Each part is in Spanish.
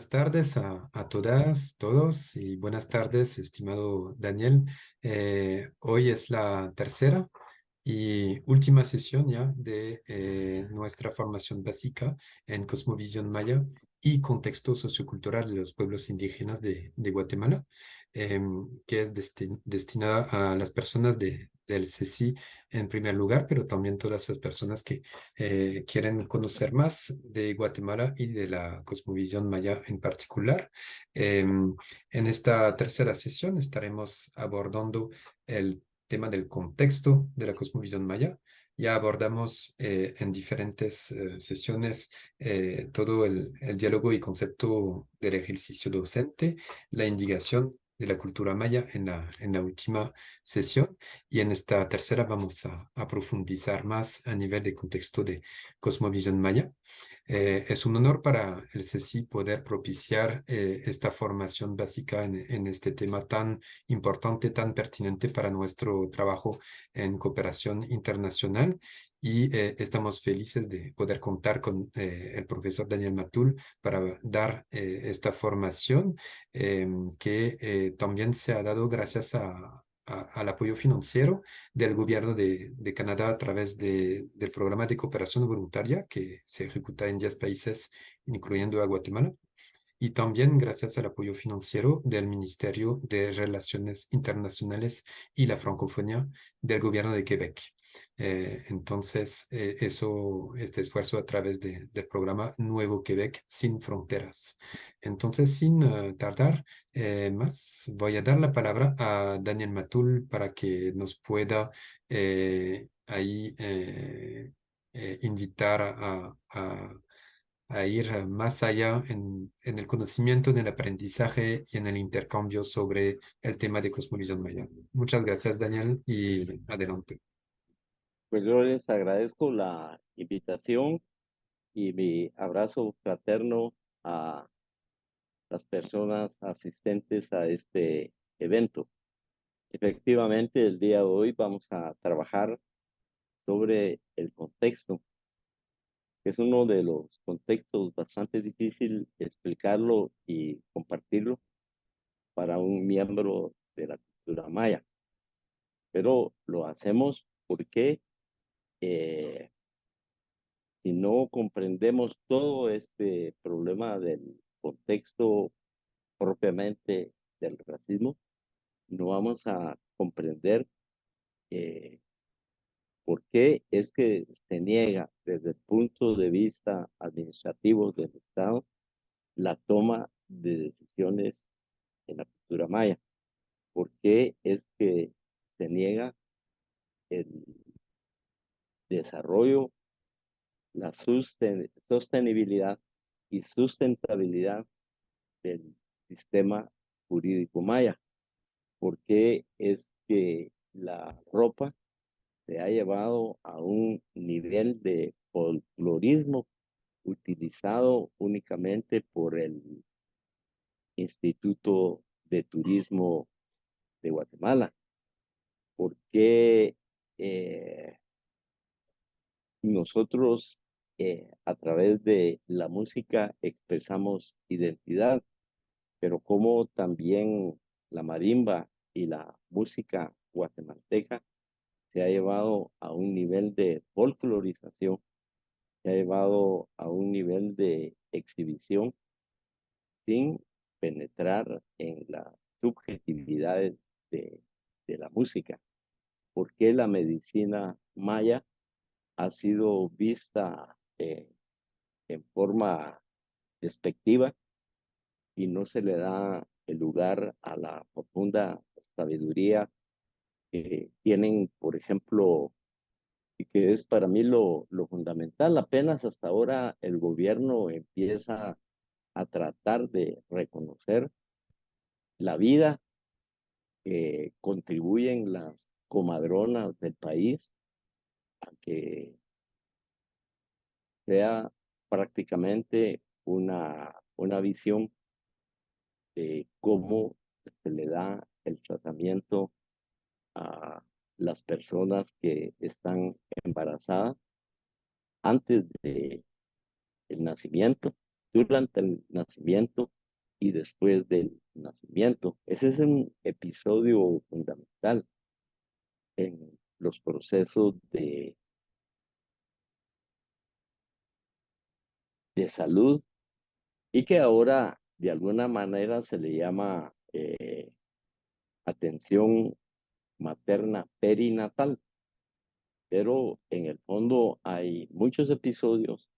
Buenas tardes a todas, todos y buenas tardes, estimado Daniel. Hoy es la tercera y última sesión ya de nuestra formación básica en Cosmovisión Maya y contexto sociocultural de los pueblos indígenas de Guatemala, que es destinada a las personas del CECI en primer lugar, pero también todas las personas que quieren conocer más de Guatemala y de la cosmovisión maya en particular. En esta tercera sesión estaremos abordando el tema del contexto de la cosmovisión maya. Ya abordamos en diferentes sesiones todo el diálogo y concepto del ejercicio docente, la indicación de la cultura maya en la última sesión. Y en esta tercera vamos a profundizar más a nivel de contexto de cosmovisión maya. Es un honor para el CECI poder propiciar esta formación básica en este tema tan importante, tan pertinente para nuestro trabajo en cooperación internacional. Y estamos felices de poder contar con el profesor Daniel Matul para dar esta formación que también se ha dado gracias al apoyo financiero del gobierno de Canadá a través del programa de cooperación voluntaria que se ejecuta en 10 países, incluyendo a Guatemala, y también gracias al apoyo financiero del Ministerio de Relaciones Internacionales y la Francofonía del gobierno de Quebec. Este esfuerzo a través del programa Nuevo Quebec sin fronteras. Entonces, sin tardar más, voy a dar la palabra a Daniel Matul para que nos pueda invitar a ir más allá en el conocimiento, en el aprendizaje y en el intercambio sobre el tema de cosmovisión maya. Muchas gracias, Daniel, y adelante. Pues yo les agradezco la invitación y mi abrazo fraterno a las personas asistentes a este evento. Efectivamente, el día de hoy vamos a trabajar sobre el contexto, que es uno de los contextos bastante difícil explicarlo y compartirlo para un miembro de la cultura maya. Pero lo hacemos porque eh, si no comprendemos todo este problema del contexto propiamente del racismo, no vamos a comprender eh, por qué es que se niega desde el punto de vista administrativo del Estado la toma de decisiones en la cultura maya. ¿Por qué es que se niega el desarrollo, la sostenibilidad y sustentabilidad del sistema jurídico maya? ¿Por qué es que la ropa se ha llevado a un nivel de folclorismo utilizado únicamente por el Instituto de Turismo de Guatemala? ¿Por qué nosotros a través de la música expresamos identidad, pero como también la marimba y la música guatemalteca se ha llevado a un nivel de folclorización, se ha llevado a un nivel de exhibición sin penetrar en las subjetividades de, de la música? ¿Por qué la medicina maya ha sido vista en forma despectiva y no se le da el lugar a la profunda sabiduría que tienen, por ejemplo, y que es para mí lo fundamental? Apenas hasta ahora el gobierno empieza a tratar de reconocer la vida que contribuyen las comadronas del país a que sea prácticamente una visión de cómo se le da el tratamiento a las personas que están embarazadas antes de el nacimiento durante el nacimiento y después del nacimiento. Ese es un episodio fundamental en los procesos de salud y que ahora de alguna manera se le llama atención materna perinatal, pero en el fondo hay muchos episodios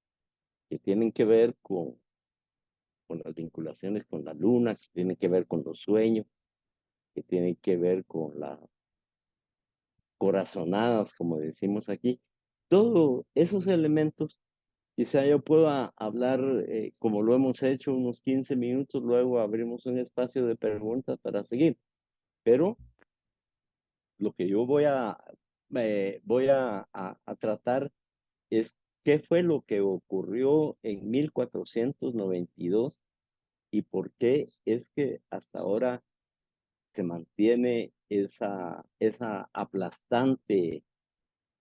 que tienen que ver con las vinculaciones con la luna, que tienen que ver con los sueños, que tienen que ver con las corazonadas, como decimos aquí. Todos esos elementos, quizá yo pueda hablar como lo hemos hecho unos 15 minutos, luego abrimos un espacio de preguntas para seguir, pero lo que yo voy a tratar es qué fue lo que ocurrió en 1492 y por qué es que hasta ahora se mantiene esa aplastante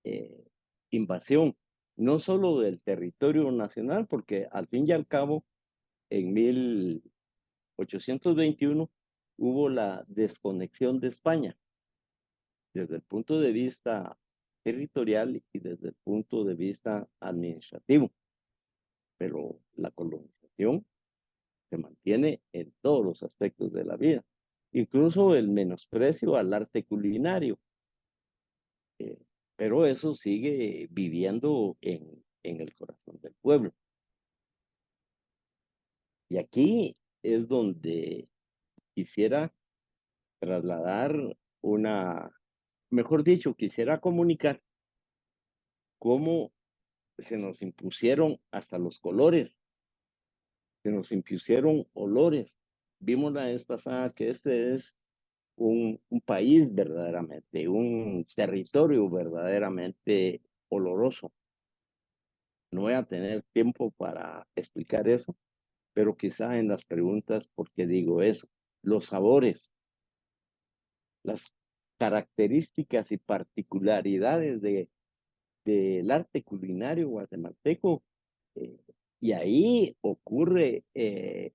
eh, invasión, no solo del territorio nacional, porque al fin y al cabo, en 1821 hubo la desconexión de España desde el punto de vista territorial y desde el punto de vista administrativo, pero la colonización se mantiene en todos los aspectos de la vida, incluso el menosprecio al arte culinario, eh, pero eso sigue viviendo en el corazón del pueblo. Y aquí es donde quisiera trasladar una, mejor dicho, quisiera comunicar cómo se nos impusieron hasta los colores, se nos impusieron olores. Vimos la vez pasada que este es un país verdaderamente, un territorio verdaderamente oloroso. No voy a tener tiempo para explicar eso, pero quizá en las preguntas, ¿por qué digo eso? Los sabores, las características y particularidades del arte culinario guatemalteco. eh, y ahí ocurre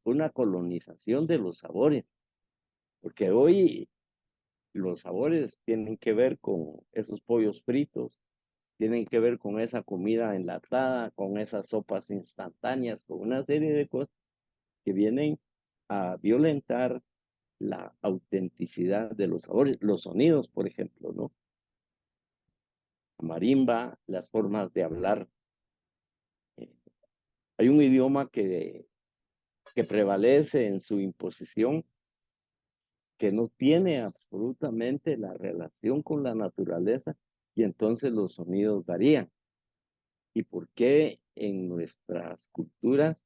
una colonización de los sabores, porque hoy los sabores tienen que ver con esos pollos fritos, tienen que ver con esa comida enlatada, con esas sopas instantáneas, con una serie de cosas que vienen a violentar la autenticidad de los sabores, los sonidos, por ejemplo, ¿no? La marimba, las formas de hablar. eh, Hay un idioma que prevalece en su imposición, que no tiene absolutamente la relación con la naturaleza y entonces los sonidos varían. ¿Y por qué en nuestras culturas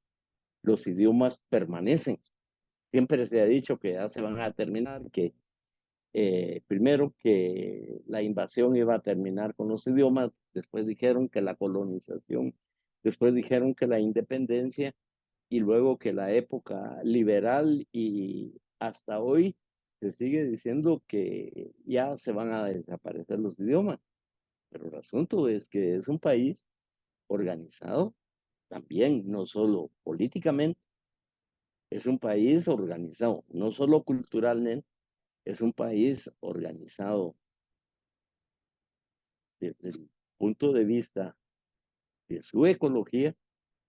los idiomas permanecen? Siempre se ha dicho que ya se van a terminar, que primero que la invasión iba a terminar con los idiomas, después dijeron que la colonización, después dijeron que la independencia y luego que la época liberal y hasta hoy se sigue diciendo que ya se van a desaparecer los idiomas. Pero el asunto es que es un país organizado también, no solo políticamente, es un país organizado, no solo culturalmente, es un país organizado desde el punto de vista de su ecología,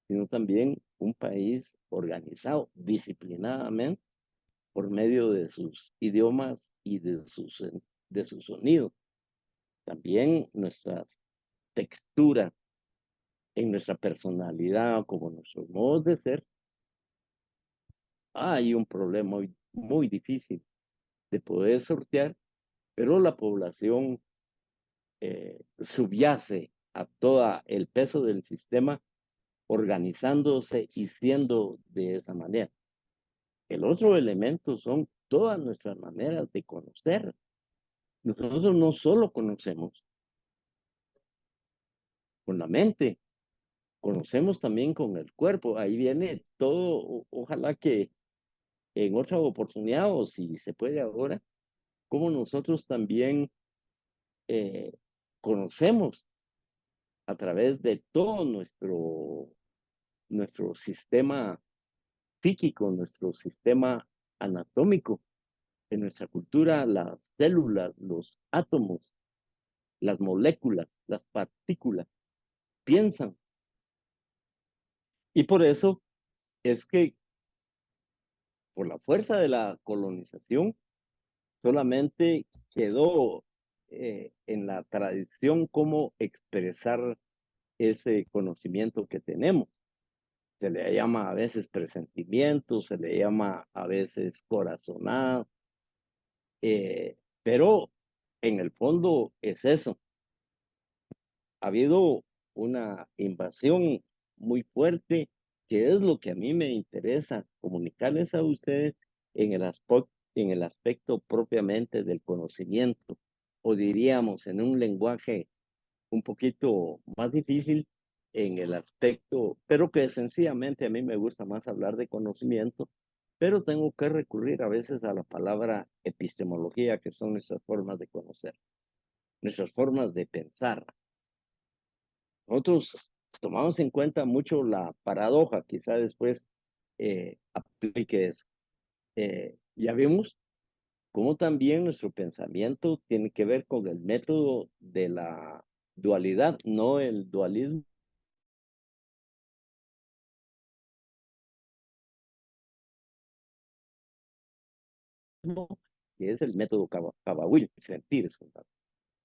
sino también un país organizado disciplinadamente por medio de sus idiomas y de sus sonidos. También nuestra textura, en nuestra personalidad, como nuestros modos de ser, hay un problema muy, muy difícil de poder sortear, pero la población subyace a todo el peso del sistema organizándose y siendo de esa manera. El otro elemento son todas nuestras maneras de conocer. Nosotros no solo conocemos con la mente, conocemos también con el cuerpo. Ahí viene todo, ojalá que en otra oportunidad o si se puede ahora, como nosotros también eh, conocemos a través de todo nuestro sistema psíquico, nuestro sistema anatómico. En nuestra cultura, las células, los átomos, las moléculas, las partículas piensan. Y por eso es que por la fuerza de la colonización solamente quedó en la tradición cómo expresar ese conocimiento que tenemos. Se le llama a veces presentimiento, se le llama a veces corazonada, pero en el fondo es eso. Ha habido una invasión muy fuerte, que es lo que a mí me interesa comunicarles a ustedes en el aspecto propiamente del conocimiento, o diríamos en un lenguaje un poquito más difícil en el aspecto, pero que sencillamente a mí me gusta más hablar de conocimiento, pero tengo que recurrir a veces a la palabra epistemología, que son nuestras formas de conocer, nuestras formas de pensar. Nosotros tomamos en cuenta mucho la paradoja, quizá después aplique eso. Ya vimos cómo también nuestro pensamiento tiene que ver con el método de la dualidad, no el dualismo, que es el método Cabahuil, sentir es fundamental.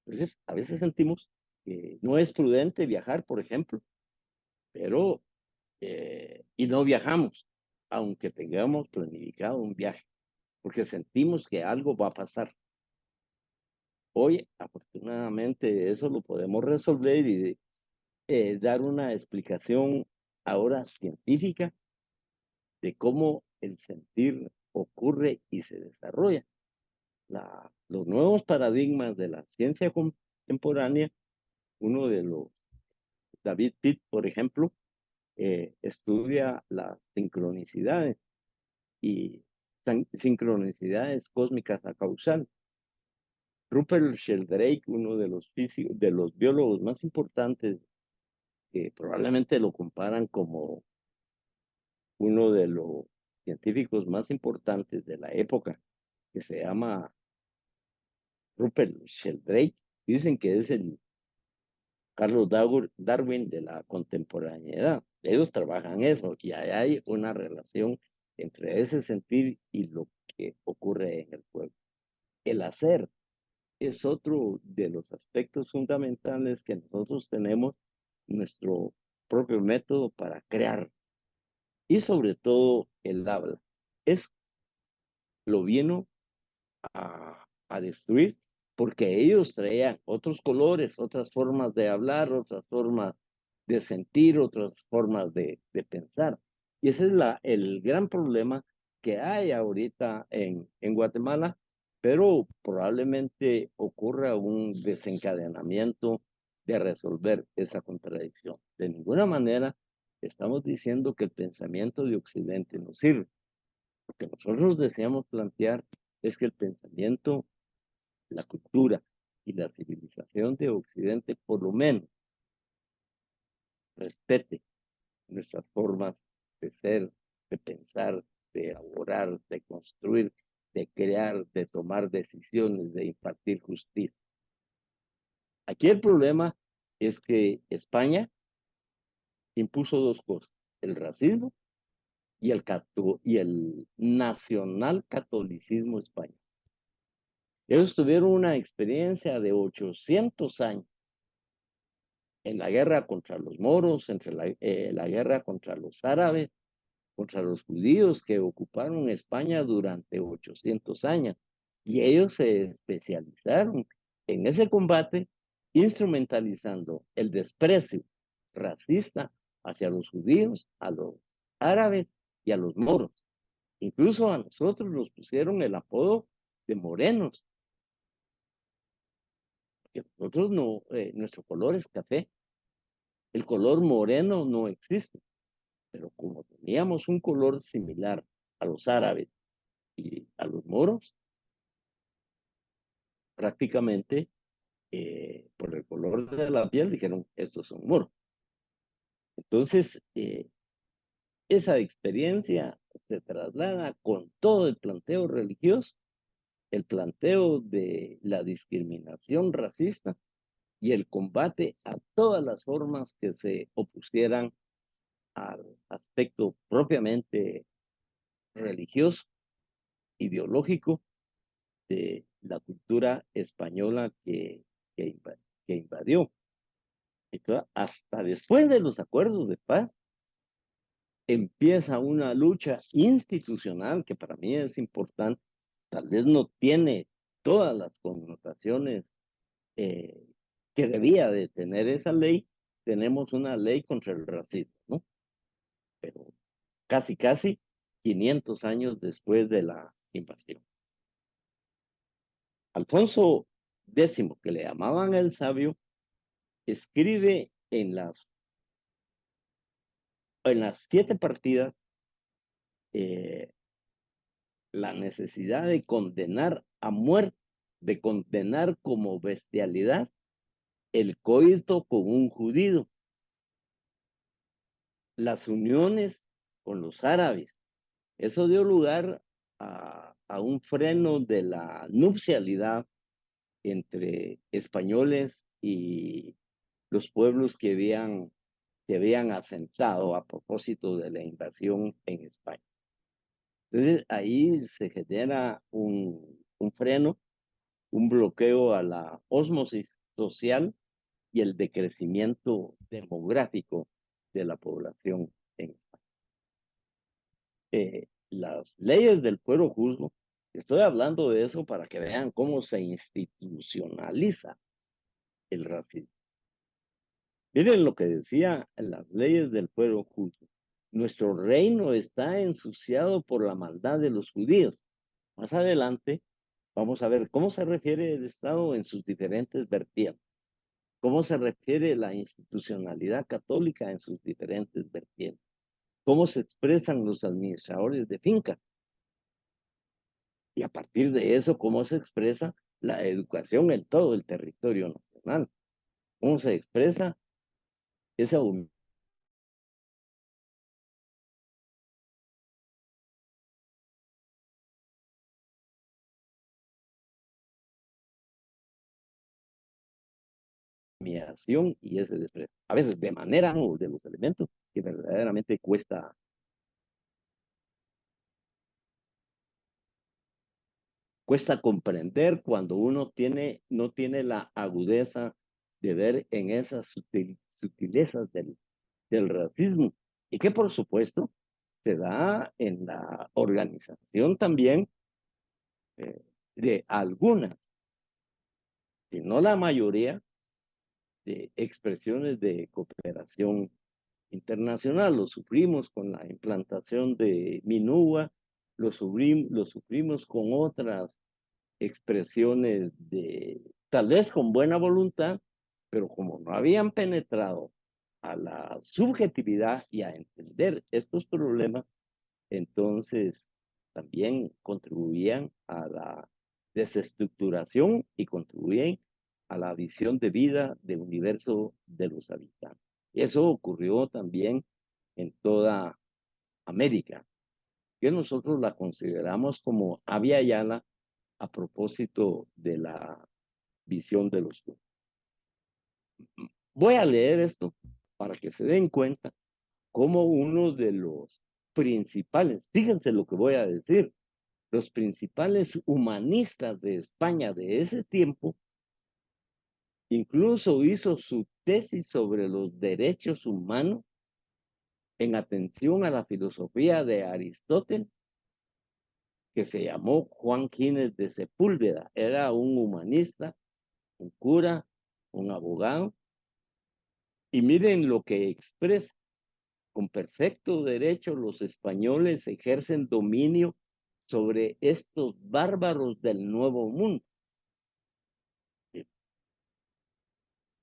Entonces, a veces sentimos que no es prudente viajar, por ejemplo, pero, y no viajamos, aunque tengamos planificado un viaje, porque sentimos que algo va a pasar. Hoy, afortunadamente, eso lo podemos resolver y dar una explicación ahora científica de cómo el sentir ocurre y se desarrolla. Los nuevos paradigmas de la ciencia contemporánea, uno de los, David Pitt, por ejemplo, estudia las sincronicidades y sincronicidades cósmicas a causal. Rupert Sheldrake, uno de los físicos, de los biólogos más importantes, que probablemente lo comparan como uno de los científicos más importantes de la época, que se llama Rupert Sheldrake, dicen que es el Carlos Darwin de la contemporaneidad. Ellos trabajan eso y hay una relación entre ese sentir y lo que ocurre en el pueblo. El hacer es otro de los aspectos fundamentales que nosotros tenemos, nuestro propio método para crear y sobre todo el habla. Es lo vino a destruir porque ellos traían otros colores, otras formas de hablar, otras formas de sentir, otras formas de pensar. Y ese es el gran problema que hay ahorita en Guatemala, pero probablemente ocurra un desencadenamiento de resolver esa contradicción. De ninguna manera estamos diciendo que el pensamiento de Occidente no sirve. Lo que nosotros deseamos plantear es que el pensamiento, la cultura y la civilización de Occidente por lo menos respete nuestras formas de ser, de pensar, de elaborar, de construir, de crear, de tomar decisiones, de impartir justicia. Aquí el problema es que España impuso dos cosas, el racismo y el nacional catolicismo español. Ellos tuvieron una experiencia de 800 años en la guerra contra los moros, entre la guerra contra los árabes, contra los judíos que ocuparon España durante 800 años. Y ellos se especializaron en ese combate, instrumentalizando el desprecio racista hacia los judíos, a los árabes y a los moros. Incluso a nosotros nos pusieron el apodo de morenos, que nosotros no, nuestro color es café, el color moreno no existe, pero como teníamos un color similar a los árabes y a los moros, prácticamente por el color de la piel dijeron, estos son moros. Entonces, esa experiencia se traslada con todo el planteo religioso, el planteo de la discriminación racista y el combate a todas las formas que se opusieran al aspecto propiamente religioso, ideológico de la cultura española que invadió. Entonces, hasta después de los acuerdos de paz, empieza una lucha institucional que para mí es importante. Tal vez no tiene todas las connotaciones eh, que debía de tener esa ley. Tenemos una ley contra el racismo, ¿no? Pero casi 500 años después de la invasión. Alfonso X, que le llamaban el sabio, escribe en las 7 partidas eh, la necesidad de condenar a muerte, de condenar como bestialidad el coito con un judío, las uniones con los árabes. Eso dio lugar a un freno de la nupcialidad entre españoles y los pueblos que habían asentado a propósito de la invasión en España. Entonces ahí se genera un freno, un bloqueo a la ósmosis social y el decrecimiento demográfico de la población en España. Las leyes del fuero juzgo, estoy hablando de eso para que vean cómo se institucionaliza el racismo. Miren lo que decía en las leyes del fuero juzgo. Nuestro reino está ensuciado por la maldad de los judíos. Más adelante vamos a ver cómo se refiere el Estado en sus diferentes vertientes, cómo se refiere la institucionalidad católica en sus diferentes vertientes, cómo se expresan los administradores de finca y a partir de eso cómo se expresa la educación en todo el territorio nacional, cómo se expresa esa humillación y ese desprecio. A veces de manera o de los elementos que verdaderamente cuesta comprender cuando uno no tiene la agudeza de ver en esas sutilezas del racismo y que por supuesto se da en la organización también de algunas, si no la mayoría, de expresiones de cooperación internacional. Lo sufrimos con la implantación de Minúa, lo sufrimos con otras expresiones de, tal vez con buena voluntad, pero como no habían penetrado a la subjetividad y a entender estos problemas, entonces también contribuían a la desestructuración y contribuían a la visión de vida del universo de los habitantes. Y eso ocurrió también en toda América, que nosotros la consideramos como Abya Yala a propósito de la visión de los pueblos. Voy a leer esto para que se den cuenta cómo uno de los principales, fíjense lo que voy a decir, los principales humanistas de España de ese tiempo, incluso hizo su tesis sobre los derechos humanos en atención a la filosofía de Aristóteles, que se llamó Juan Gines de Sepúlveda. Era un humanista, un cura, un abogado, y miren lo que expresa. Con perfecto derecho los españoles ejercen dominio sobre estos bárbaros del Nuevo Mundo.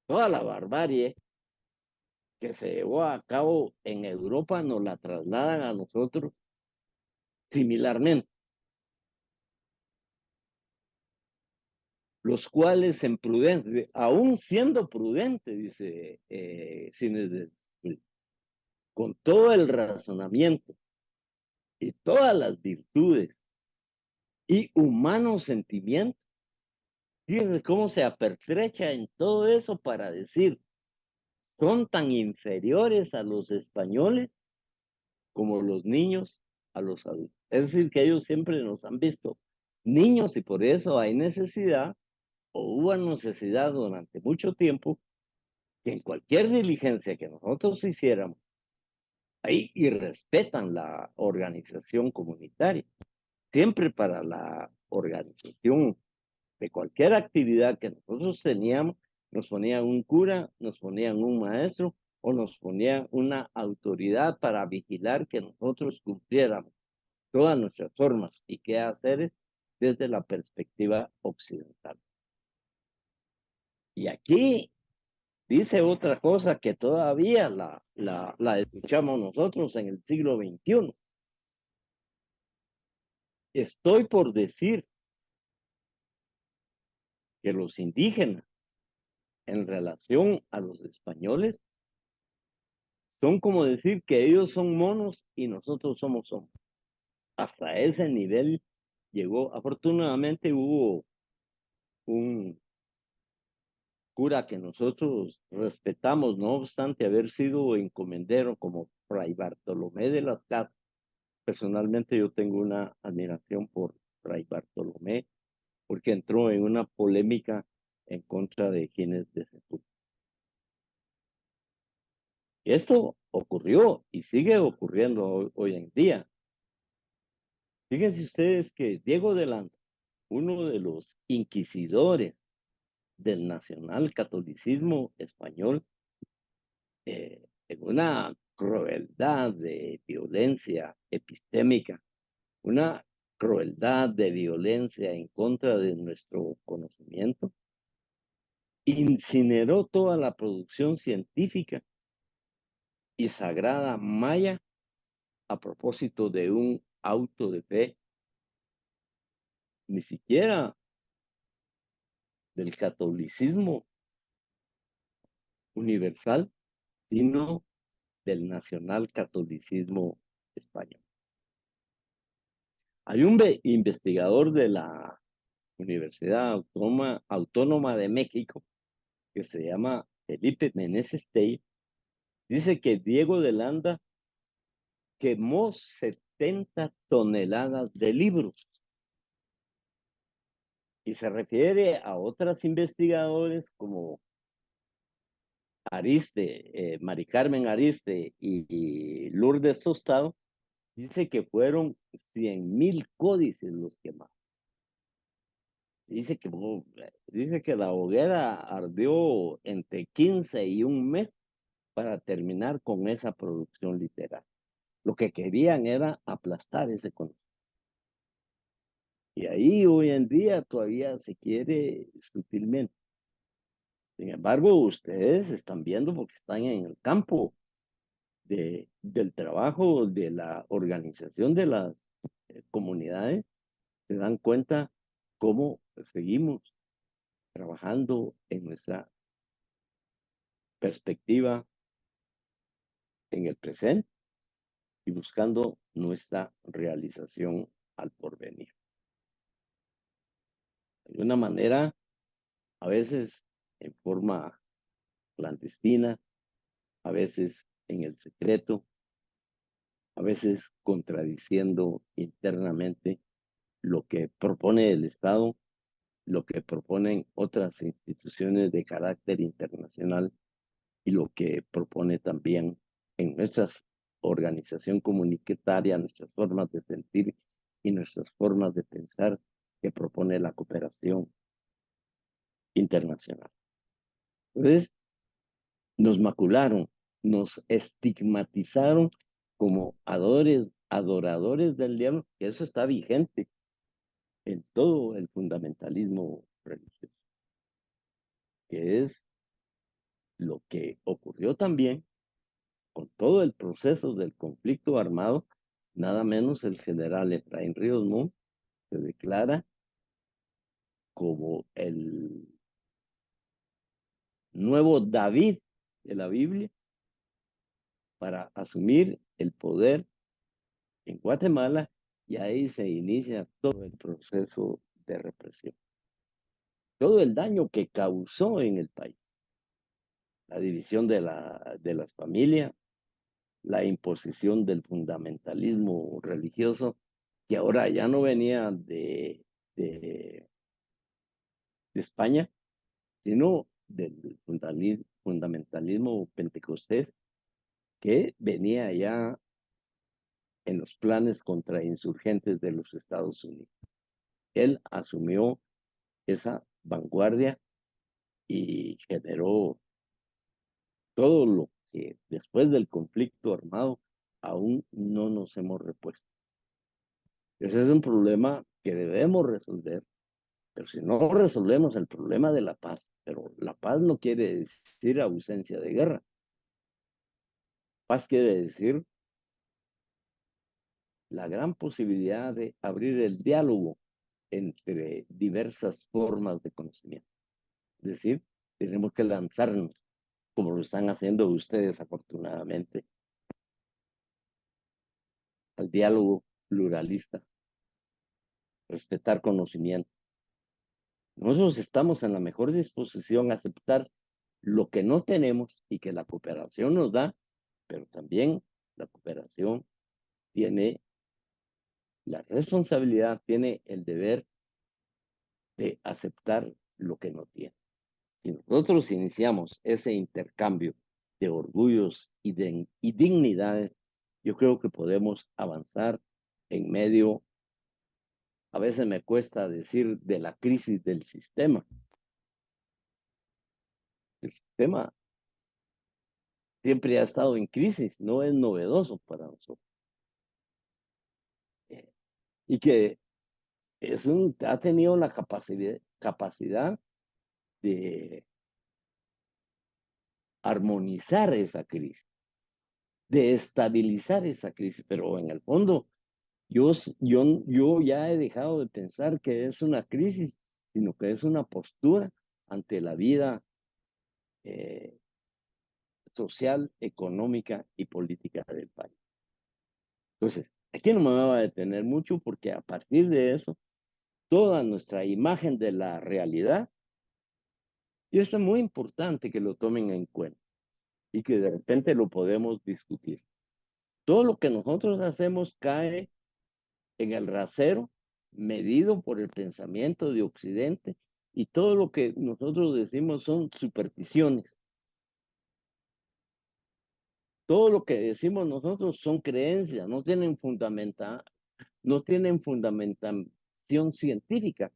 Toda la barbarie que se llevó a cabo en Europa nos la trasladan a nosotros similarmente, los cuales en prudencia, aún siendo prudente, dice Cines de, con todo el razonamiento y todas las virtudes y humanos sentimientos. Fíjense cómo se apertrecha en todo eso para decir, son tan inferiores a los españoles como los niños a los adultos. Es decir, que ellos siempre nos han visto niños y por eso hay necesidad o hubo necesidad durante mucho tiempo que en cualquier diligencia que nosotros hiciéramos, ahí y respetan la organización comunitaria. Siempre para la organización de cualquier actividad que nosotros teníamos, nos ponían un cura, nos ponían un maestro o nos ponían una autoridad para vigilar que nosotros cumpliéramos todas nuestras formas y qué hacer desde la perspectiva occidental. Y aquí dice otra cosa que todavía la escuchamos nosotros en el siglo XXI. Estoy por decir que los indígenas en relación a los españoles son como decir que ellos son monos y nosotros somos hombres. Hasta ese nivel llegó. Afortunadamente hubo un cura que nosotros respetamos, no obstante haber sido encomendero como Fray Bartolomé de las Casas. Personalmente yo tengo una admiración por Fray Bartolomé porque entró en una polémica en contra de quienes de Sepúlveda. Esto ocurrió y sigue ocurriendo hoy en día. Fíjense ustedes que Diego de Landa, uno de los inquisidores del nacionalcatolicismo español, en una crueldad de violencia epistémica, una crueldad de violencia en contra de nuestro conocimiento, incineró toda la producción científica y sagrada maya a propósito de un auto de fe, ni siquiera del catolicismo universal, sino del nacionalcatolicismo español. Hay un investigador de la Universidad Autónoma de México que se llama Felipe Meneses Tey, dice que Diego de Landa quemó 70 toneladas de libros y se refiere a otras investigadores como Ariste, Mari Carmen Ariste y Lourdes Tostado, dice que fueron 100,000 códices los quemados. Dice que la hoguera ardió entre 15 y un mes para terminar con esa producción literaria. Lo que querían era aplastar ese conocimiento. Y ahí hoy en día todavía se quiere sutilmente. Sin embargo, ustedes están viendo porque están en el campo del trabajo, de la organización de las comunidades, se dan cuenta cómo seguimos trabajando en nuestra perspectiva en el presente y buscando nuestra realización al porvenir. De una manera, a veces en forma clandestina, a veces en el secreto, a veces contradiciendo internamente lo que propone el Estado, lo que proponen otras instituciones de carácter internacional y lo que propone también en nuestra organización comunitaria, nuestras formas de sentir y nuestras formas de pensar que propone la cooperación internacional. Entonces, nos macularon, nos estigmatizaron como adoradores del diablo, que eso está vigente en todo el fundamentalismo religioso, que es lo que ocurrió también con todo el proceso del conflicto armado. Nada menos el general Efraín Ríos Montt se declara como el nuevo David de la Biblia para asumir el poder en Guatemala, y ahí se inicia todo el proceso de represión. Todo el daño que causó en el país. La división de las familias, la imposición del fundamentalismo religioso, que ahora ya no venía de, de España, sino del fundamentalismo pentecostés, que venía ya en los planes contra insurgentes de los Estados Unidos. Él asumió esa vanguardia y generó todo lo que después del conflicto armado aún no nos hemos repuesto. Ese es un problema que debemos resolver, pero si no resolvemos el problema de la paz, pero la paz no quiere decir ausencia de guerra. Paz quiere decir la gran posibilidad de abrir el diálogo entre diversas formas de conocimiento. Es decir, tenemos que lanzarnos, como lo están haciendo ustedes afortunadamente, al diálogo pluralista, respetar conocimiento. Nosotros estamos en la mejor disposición a aceptar lo que no tenemos y que la cooperación nos da, pero también la cooperación tiene la responsabilidad, tiene el deber de aceptar lo que no tiene. Si nosotros iniciamos ese intercambio de orgullos y dignidades, yo creo que podemos avanzar en medio, a veces me cuesta decir, de la crisis del sistema. El sistema siempre ha estado en crisis, no es novedoso para nosotros. Y que ha tenido la capacidad de armonizar esa crisis, de estabilizar esa crisis, pero en el fondo yo ya he dejado de pensar que es una crisis, sino que es una postura ante la vida eh, social, económica y política del país. Entonces, aquí no me va a detener mucho porque a partir de eso, toda nuestra imagen de la realidad, y esto es muy importante que lo tomen en cuenta y que de repente lo podemos discutir. Todo lo que nosotros hacemos cae en el rasero medido por el pensamiento de Occidente y todo lo que nosotros decimos son supersticiones. Todo lo que decimos nosotros son creencias, no tienen fundamentación científica.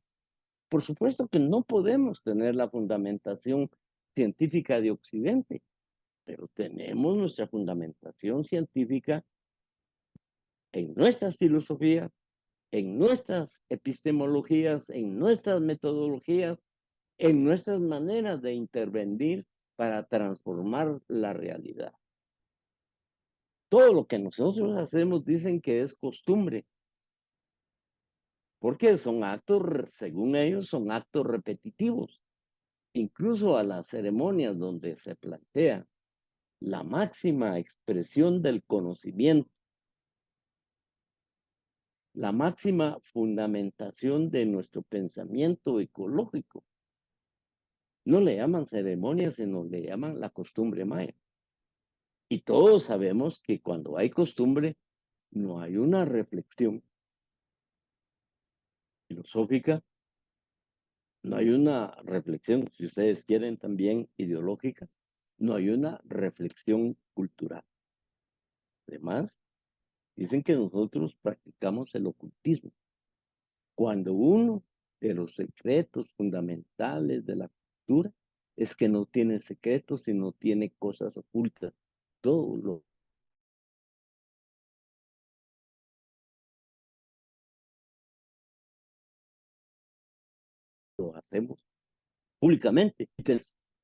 Por supuesto que no podemos tener la fundamentación científica de Occidente, pero tenemos nuestra fundamentación científica en nuestras filosofías, en nuestras epistemologías, en nuestras metodologías, en nuestras maneras de intervenir para transformar la realidad. Todo lo que nosotros hacemos dicen que es costumbre, porque son actos, según ellos, son actos repetitivos. Incluso a las ceremonias donde se plantea la máxima expresión del conocimiento, la máxima fundamentación de nuestro pensamiento ecológico. No le llaman ceremonia, sino le llaman la costumbre maya. Y todos sabemos que cuando hay costumbre, no hay una reflexión filosófica, no hay una reflexión, si ustedes quieren también ideológica, no hay una reflexión cultural. Además, dicen que nosotros practicamos el ocultismo. Cuando uno de los secretos fundamentales de la cultura es que no tiene secretos, sino tiene cosas ocultas. Todo lo hacemos públicamente.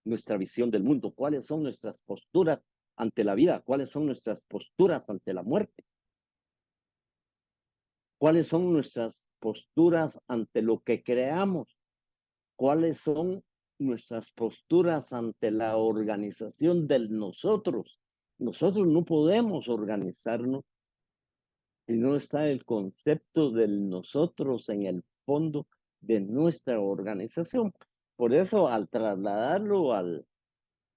Nuestra visión del mundo, cuáles son nuestras posturas ante la vida, cuáles son nuestras posturas ante la muerte, cuáles son nuestras posturas ante lo que creamos, cuáles son nuestras posturas ante la organización del nosotros. Nosotros no podemos organizarnos sino está el concepto del nosotros en el fondo de nuestra organización. Por eso, al trasladarlo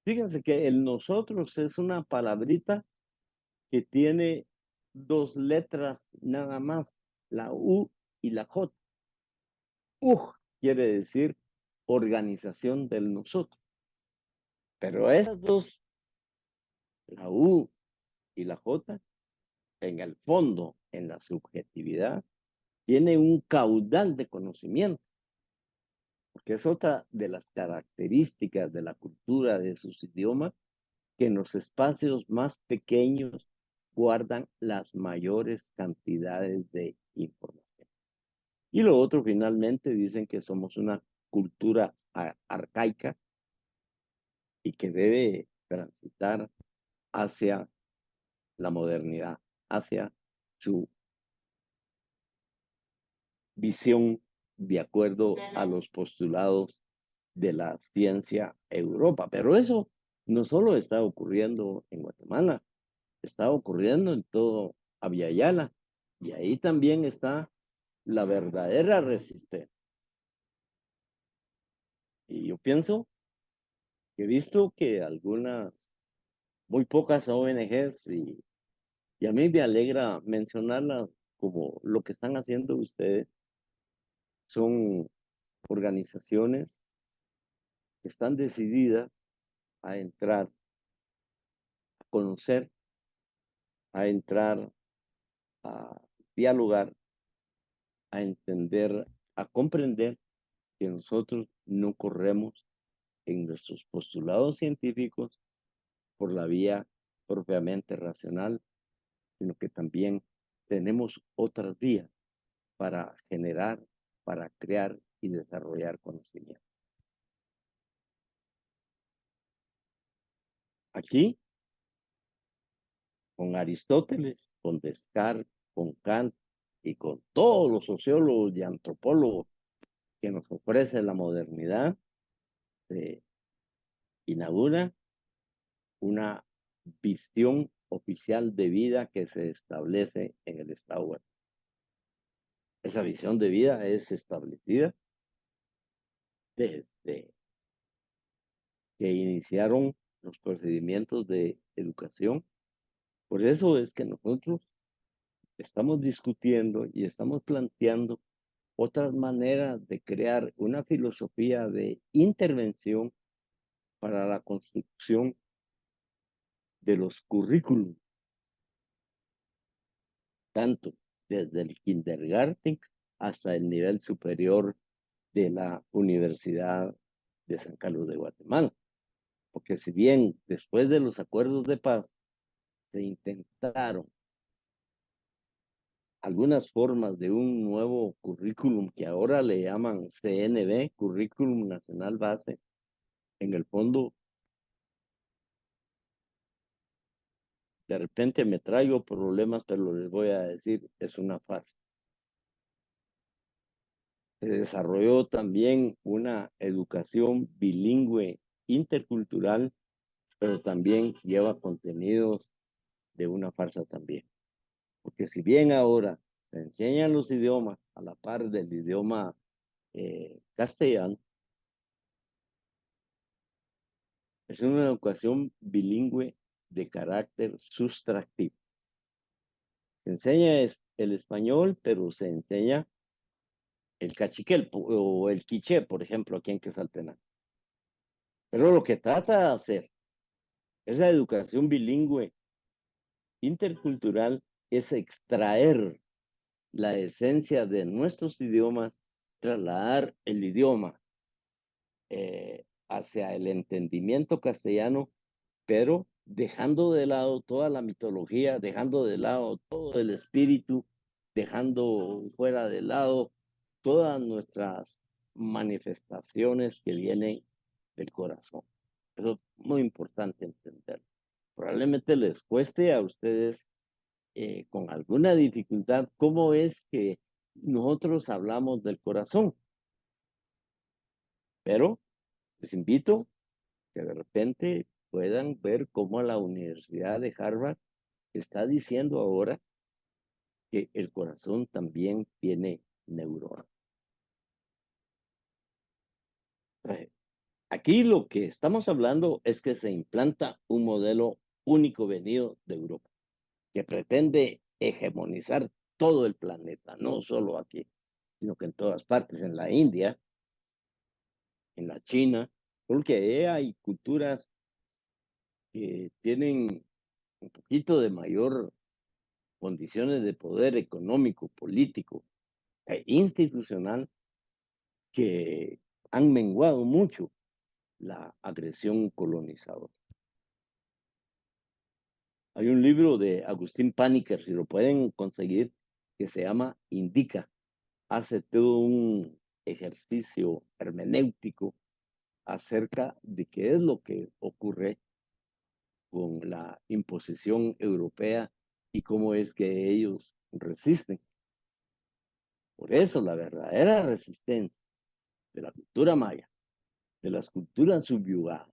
fíjense que el nosotros es una palabrita que tiene dos letras nada más, la U y la J. UJ quiere decir organización del nosotros. Pero esas dos, la U y la J, en el fondo, en la subjetividad, tiene un caudal de conocimiento, porque es otra de las características de la cultura de sus idiomas, que en los espacios más pequeños guardan las mayores cantidades de información. Y lo otro, finalmente, dicen que somos una cultura arcaica y que debe transitar hacia la modernidad, hacia su visión de acuerdo a los postulados de la ciencia Europa. Pero eso no solo está ocurriendo en Guatemala, está ocurriendo en todo Abya. Y ahí también está la verdadera resistencia. Y yo pienso que he visto que algunas, muy pocas ONGs, y a mí me alegra mencionarlas como lo que están haciendo ustedes, son organizaciones que están decididas a entrar, a conocer, a entrar, a dialogar, a entender, a comprender que nosotros no corremos en nuestros postulados científicos por la vía propiamente racional, sino que también tenemos otras vías para generar, para crear y desarrollar conocimiento. Aquí, con Aristóteles, con Descartes, con Kant y con todos los sociólogos y antropólogos que nos ofrece la modernidad, se inaugura una visión oficial de vida que se establece en el Estado Web. Esa visión de vida es establecida desde que iniciaron los procedimientos de educación. Por eso es que nosotros estamos discutiendo y estamos planteando otras maneras de crear una filosofía de intervención para la construcción de los currículums, tanto desde el kindergarten hasta el nivel superior de la Universidad de San Carlos de Guatemala. Porque si bien después de los acuerdos de paz se intentaron algunas formas de un nuevo currículum que ahora le llaman CNB, Currículum Nacional Base, en el fondo, de repente me traigo problemas, pero les voy a decir, es una farsa. Se desarrolló también una educación bilingüe intercultural, pero también lleva contenidos de una farsa también. Porque si bien ahora se enseñan los idiomas a la par del idioma castellano, es una educación bilingüe de carácter sustractivo. Se enseña el español, pero se enseña el cachiquel o el quiché, por ejemplo, aquí en Quetzaltenango. Pero lo que trata de hacer esa educación bilingüe intercultural es extraer la esencia de nuestros idiomas, trasladar el idioma hacia el entendimiento castellano, pero dejando de lado toda la mitología, dejando de lado todo el espíritu, dejando fuera de lado todas nuestras manifestaciones que vienen del corazón. Eso es muy importante entender. Probablemente les cueste a ustedes con alguna dificultad cómo es que nosotros hablamos del corazón, pero les invito que de repente puedan ver cómo la Universidad de Harvard está diciendo ahora que el corazón también tiene neuronas. Eh, Aquí lo que estamos hablando es que se implanta un modelo único venido de Europa, que pretende hegemonizar todo el planeta, no solo aquí, sino que en todas partes, en la India, en la China, porque hay culturas que tienen un poquito de mayor condiciones de poder económico, político e institucional que han menguado mucho la agresión colonizadora. Hay un libro de Agustín Paniker, si lo pueden conseguir, que se llama Indica. Hace todo un ejercicio hermenéutico acerca de qué es lo que ocurre con la imposición europea y cómo es que ellos resisten. Por eso la verdadera resistencia de la cultura maya, de las culturas subyugadas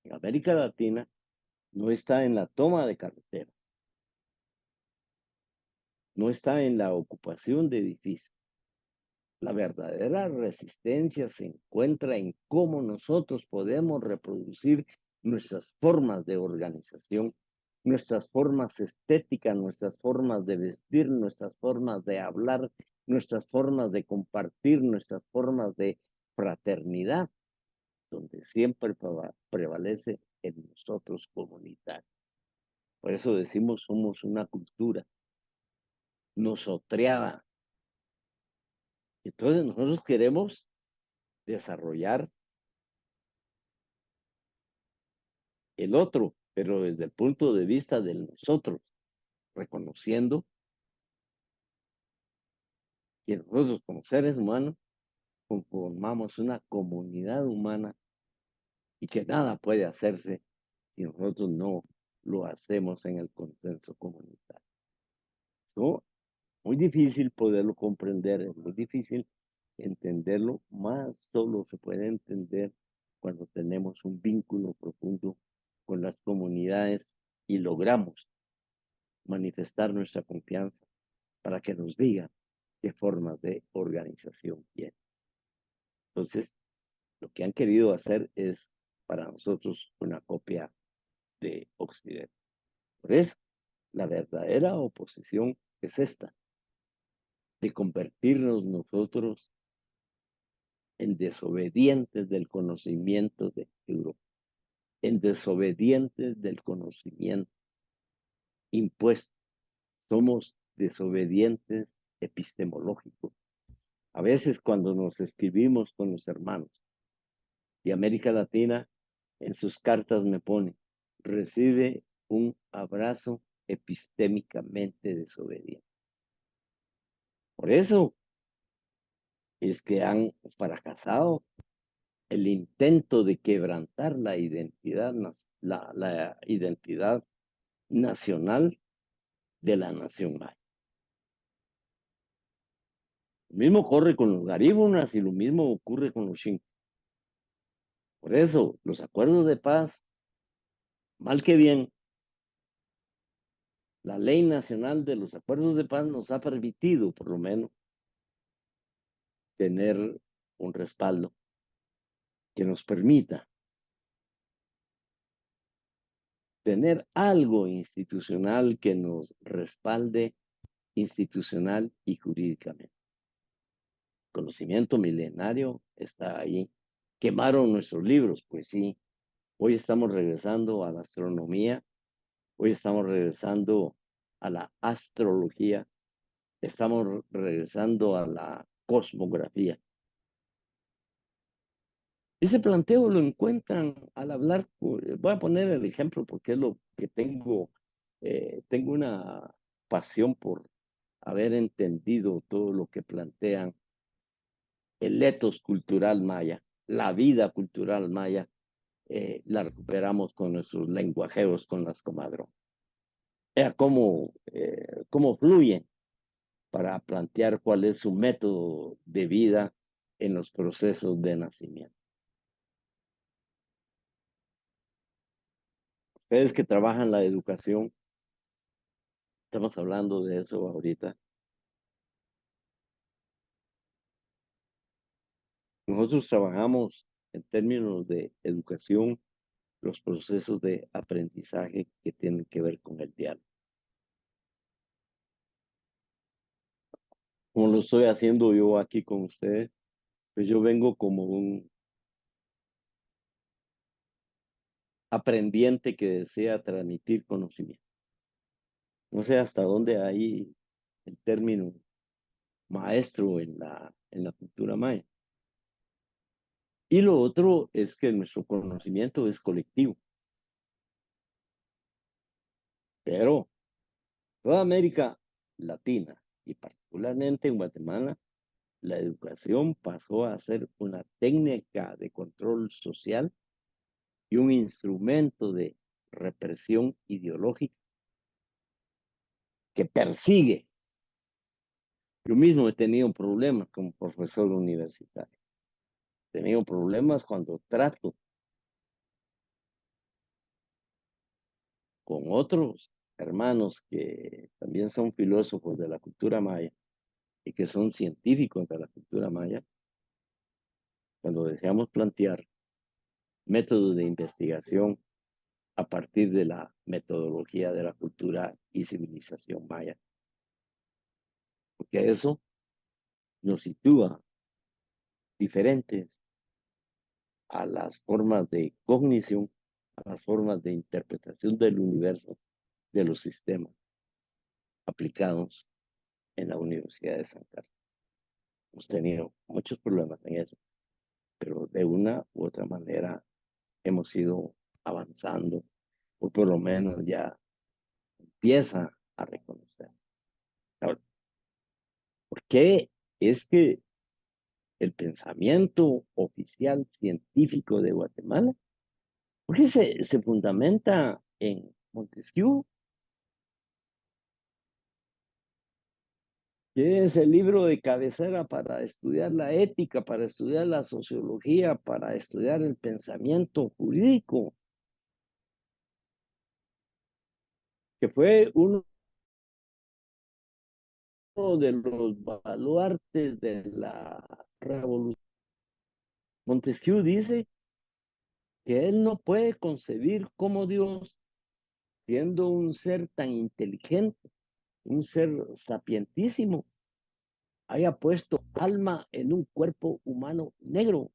en América Latina, no está en la toma de carretera, no está en la ocupación de edificios. La verdadera resistencia se encuentra en cómo nosotros podemos reproducir nuestras formas de organización, nuestras formas estéticas, nuestras formas de vestir, nuestras formas de hablar, nuestras formas de compartir, nuestras formas de fraternidad, donde siempre prevalece en nosotros comunitario. Por eso decimos somos una cultura nosotriada. Entonces nosotros queremos desarrollar el otro, pero desde el punto de vista de nosotros, reconociendo que nosotros como seres humanos conformamos una comunidad humana y que nada puede hacerse si nosotros no lo hacemos en el consenso comunitario. ¿No? Muy difícil poderlo comprender, es muy difícil entenderlo, más solo se puede entender cuando tenemos un vínculo profundo con las comunidades y logramos manifestar nuestra confianza para que nos digan qué formas de organización tienen. Entonces, lo que han querido hacer es para nosotros una copia de Occidente. Por eso, la verdadera oposición es esta, de convertirnos nosotros en desobedientes del conocimiento de Europa, en desobedientes del conocimiento impuesto. Somos desobedientes epistemológicos. A veces cuando nos escribimos con los hermanos de América Latina, en sus cartas me pone, recibe un abrazo epistémicamente desobediente. Por eso es que han fracasado el intento de quebrantar la identidad, la identidad nacional de la nación maya. Lo mismo ocurre con los garíbunas y lo mismo ocurre con los chincos. Por eso, los acuerdos de paz, mal que bien, la ley nacional de los acuerdos de paz nos ha permitido, por lo menos, tener un respaldo que nos permita tener algo institucional que nos respalde institucional y jurídicamente. Conocimiento milenario está ahí. Quemaron nuestros libros, pues sí. Hoy estamos regresando a la astronomía, hoy estamos regresando a la astrología, estamos regresando a la cosmografía. Ese planteo lo encuentran al hablar, voy a poner el ejemplo porque es lo que tengo una pasión por haber entendido todo lo que plantean el etos cultural maya, la vida cultural maya, la recuperamos con nuestros lenguajeros, con las comadronas. Cómo fluyen para plantear cuál es su método de vida en los procesos de nacimiento. Ustedes que trabajan la educación, estamos hablando de eso ahorita, Nosotros trabajamos en términos de educación, los procesos de aprendizaje que tienen que ver con el diálogo. Como lo estoy haciendo yo aquí con ustedes, pues yo vengo como un aprendiente que desea transmitir conocimiento. No sé hasta dónde hay el término maestro en la cultura maya. Y lo otro es que nuestro conocimiento es colectivo, pero toda América Latina y particularmente en Guatemala, la educación pasó a ser una técnica de control social y un instrumento de represión ideológica que persigue. Yo mismo he tenido problemas como profesor universitario. He tenido problemas cuando trato con otros hermanos que también son filósofos de la cultura maya y que son científicos de la cultura maya, cuando deseamos plantear métodos de investigación a partir de la metodología de la cultura y civilización maya, porque eso nos sitúa diferentes a las formas de cognición, a las formas de interpretación del universo, de los sistemas aplicados en la Universidad de San Carlos. Hemos tenido muchos problemas en eso, pero de una u otra manera hemos ido avanzando, o por lo menos ya empieza a reconocer. Ahora, ¿por qué es que el pensamiento oficial científico de Guatemala, por qué se fundamenta en Montesquieu, que es el libro de cabecera para estudiar la ética, para estudiar la sociología, para estudiar el pensamiento jurídico, que fue uno de los baluartes de la revolución? Montesquieu dice que él no puede concebir cómo Dios, siendo un ser tan inteligente, un ser sapientísimo, haya puesto alma en un cuerpo humano negro.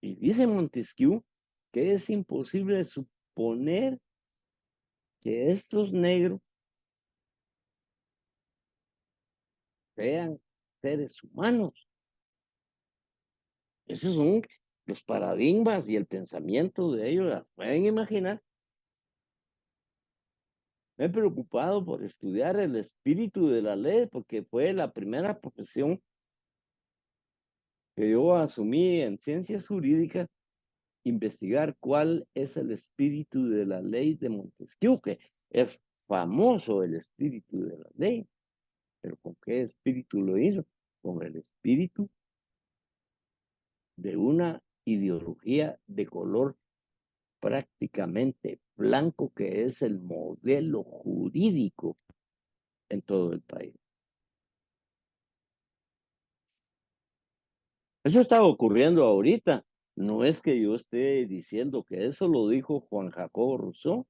Y dice Montesquieu que es imposible suponer que estos negros sean seres humanos. Esos son los paradigmas y el pensamiento de ellos. ¿Las pueden imaginar? Me he preocupado por estudiar el espíritu de la ley porque fue la primera profesión que yo asumí en ciencias jurídicas, investigar cuál es el espíritu de la ley de Montesquieu, que es famoso el espíritu de la ley, pero ¿con qué espíritu lo hizo? Con el espíritu de una ideología de color prácticamente blanco, que es el modelo jurídico en todo el país. Eso está ocurriendo ahorita. No es que yo esté diciendo que eso lo dijo Juan Jacobo Rousseau.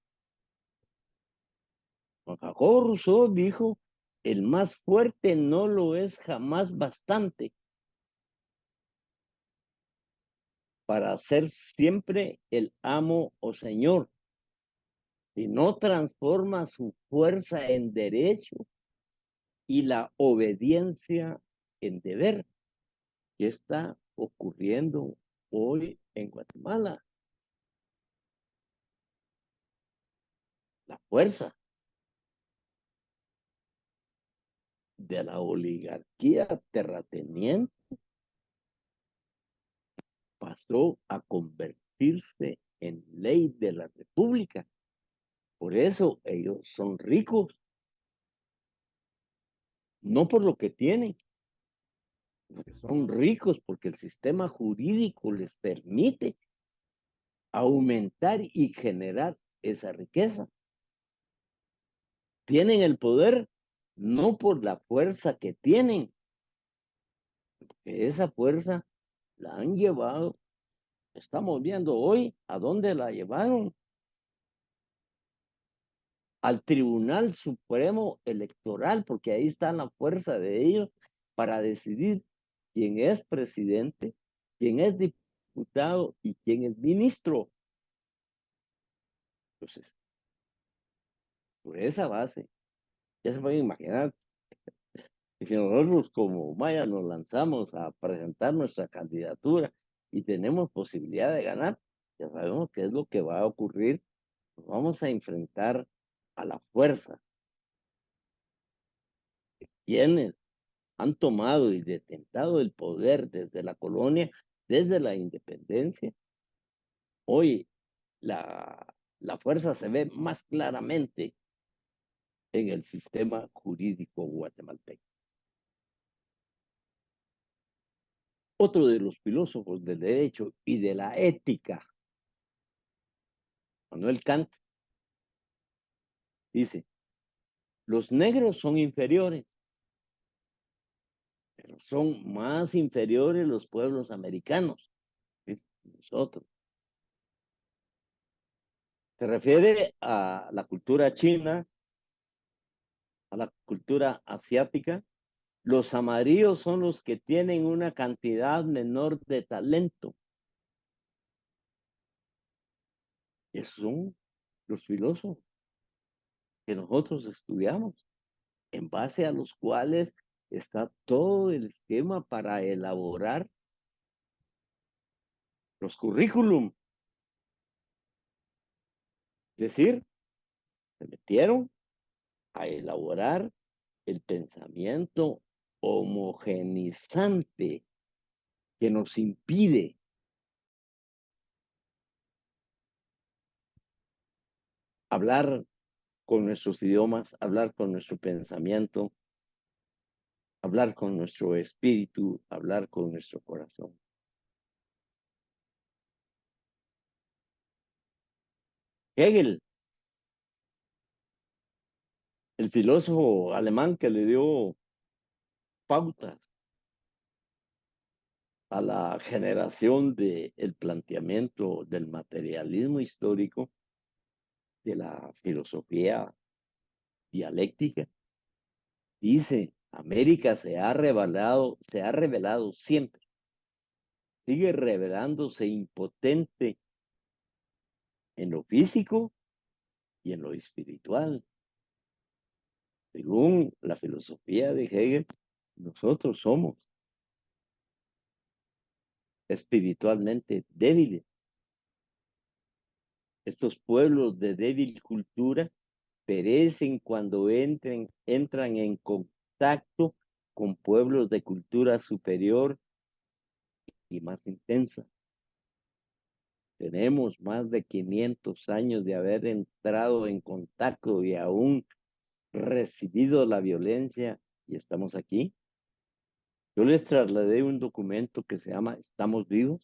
Juan Jacobo Rousseau dijo, el más fuerte no lo es jamás bastante para ser siempre el amo o señor, si no transforma su fuerza en derecho y la obediencia en deber. ¿Qué está ocurriendo hoy en Guatemala? La fuerza de la oligarquía terrateniente pasó a convertirse en ley de la República. Por eso ellos son ricos, no por lo que tienen, son ricos porque el sistema jurídico les permite aumentar y generar esa riqueza. Tienen el poder no por la fuerza que tienen, que esa fuerza la han llevado, estamos viendo hoy a dónde la llevaron, al Tribunal Supremo Electoral, porque ahí está la fuerza de ellos para decidir quién es presidente, quién es diputado y quién es ministro. Entonces, por esa base, ya se pueden imaginar, que si nosotros como Maya nos lanzamos a presentar nuestra candidatura y tenemos posibilidad de ganar, ya sabemos qué es lo que va a ocurrir. Nos vamos a enfrentar a la fuerza. Quienes han tomado y detentado el poder desde la colonia, desde la independencia, hoy la fuerza se ve más claramente en el sistema jurídico guatemalteco. Otro de los filósofos del derecho y de la ética, Manuel Kant, dice, los negros son inferiores, pero son más inferiores los pueblos americanos, nosotros. Se refiere a la cultura china, a la cultura asiática. Los amarillos son los que tienen una cantidad menor de talento. Esos son los filósofos que nosotros estudiamos, en base a los cuales está todo el esquema para elaborar los currículum. Es decir, se metieron a elaborar el pensamiento homogenizante que nos impide hablar con nuestros idiomas, hablar con nuestro pensamiento, hablar con nuestro espíritu, hablar con nuestro corazón. Hegel, el filósofo alemán que le dio pautas a la generación del planteamiento del materialismo histórico, de la filosofía dialéctica, dice, América se ha revelado siempre, sigue revelándose impotente en lo físico y en lo espiritual. Según la filosofía de Hegel, nosotros somos espiritualmente débiles. Estos pueblos de débil cultura perecen cuando entran en contacto con pueblos de cultura superior y más intensa. Tenemos más de 500 años de haber entrado en contacto y aún recibido la violencia y estamos aquí. Yo les trasladé un documento que se llama Estamos vivos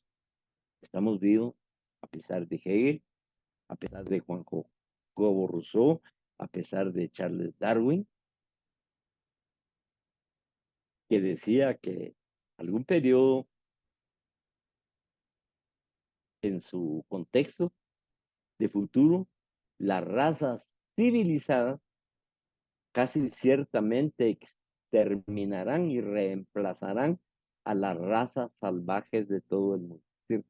a pesar de Hegel, a pesar de Juan Jacobo Rousseau, a pesar de Charles Darwin, que decía que algún periodo en su contexto de futuro, las razas civilizadas casi ciertamente exterminarán y reemplazarán a las razas salvajes de todo el mundo. ¿Sí?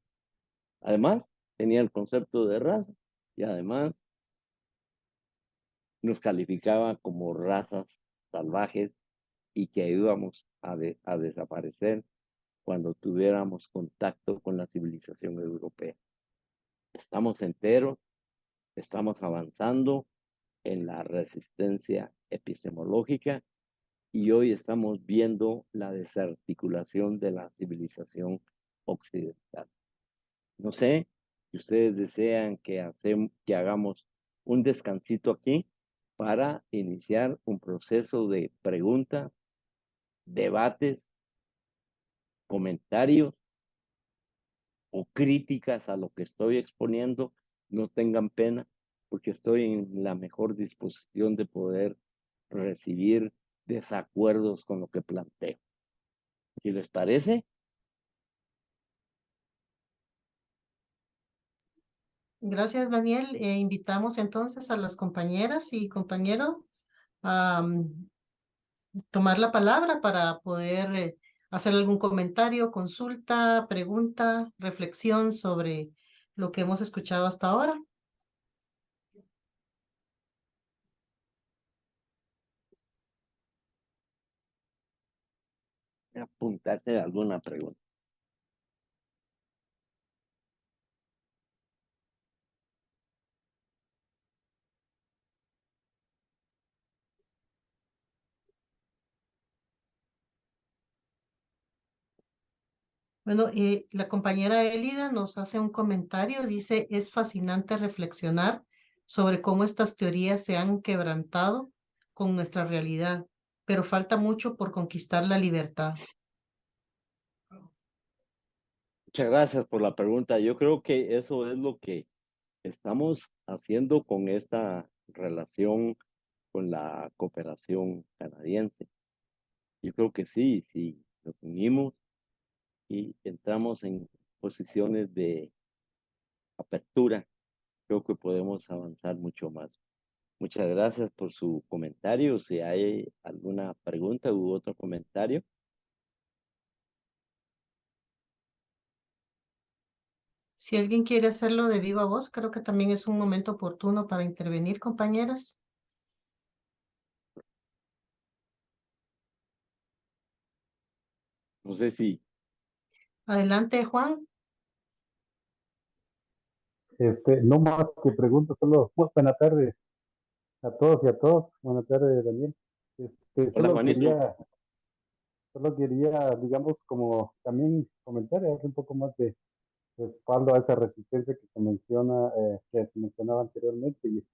Además, tenía el concepto de raza y además nos calificaba como razas salvajes y que íbamos a desaparecer cuando tuviéramos contacto con la civilización europea. Estamos enteros, estamos avanzando en la resistencia epistemológica y hoy estamos viendo la desarticulación de la civilización occidental. No sé si ustedes desean que hagamos un descansito aquí para iniciar un proceso de preguntas, debates, comentarios o críticas a lo que estoy exponiendo. No tengan pena, porque estoy en la mejor disposición de poder recibir desacuerdos con lo que planteo. Si les parece, Gracias, Daniel. Invitamos entonces a las compañeras y compañeros a tomar la palabra para poder hacer algún comentario, consulta, pregunta, reflexión sobre lo que hemos escuchado hasta ahora. Apuntarse a alguna pregunta. Bueno, la compañera Elida nos hace un comentario, dice, es fascinante reflexionar sobre cómo estas teorías se han quebrantado con nuestra realidad, pero falta mucho por conquistar la libertad. Muchas gracias por la pregunta. Yo creo que eso es lo que estamos haciendo con esta relación con la cooperación canadiense. Yo creo que sí, sí, nos unimos y entramos en posiciones de apertura, creo que podemos avanzar mucho más. Muchas gracias por su comentario. Si hay alguna pregunta u otro comentario. Si alguien quiere hacerlo de viva voz, creo que también es un momento oportuno para intervenir, compañeras. No sé si Adelante, Juan. No más que preguntas, solo buenas tardes a todos y a todos. Buenas tardes, Daniel. hola Juanito. Solo quería, digamos, como también comentar, darle un poco más de respaldo a esa resistencia que se menciona, que se mencionaba anteriormente. Y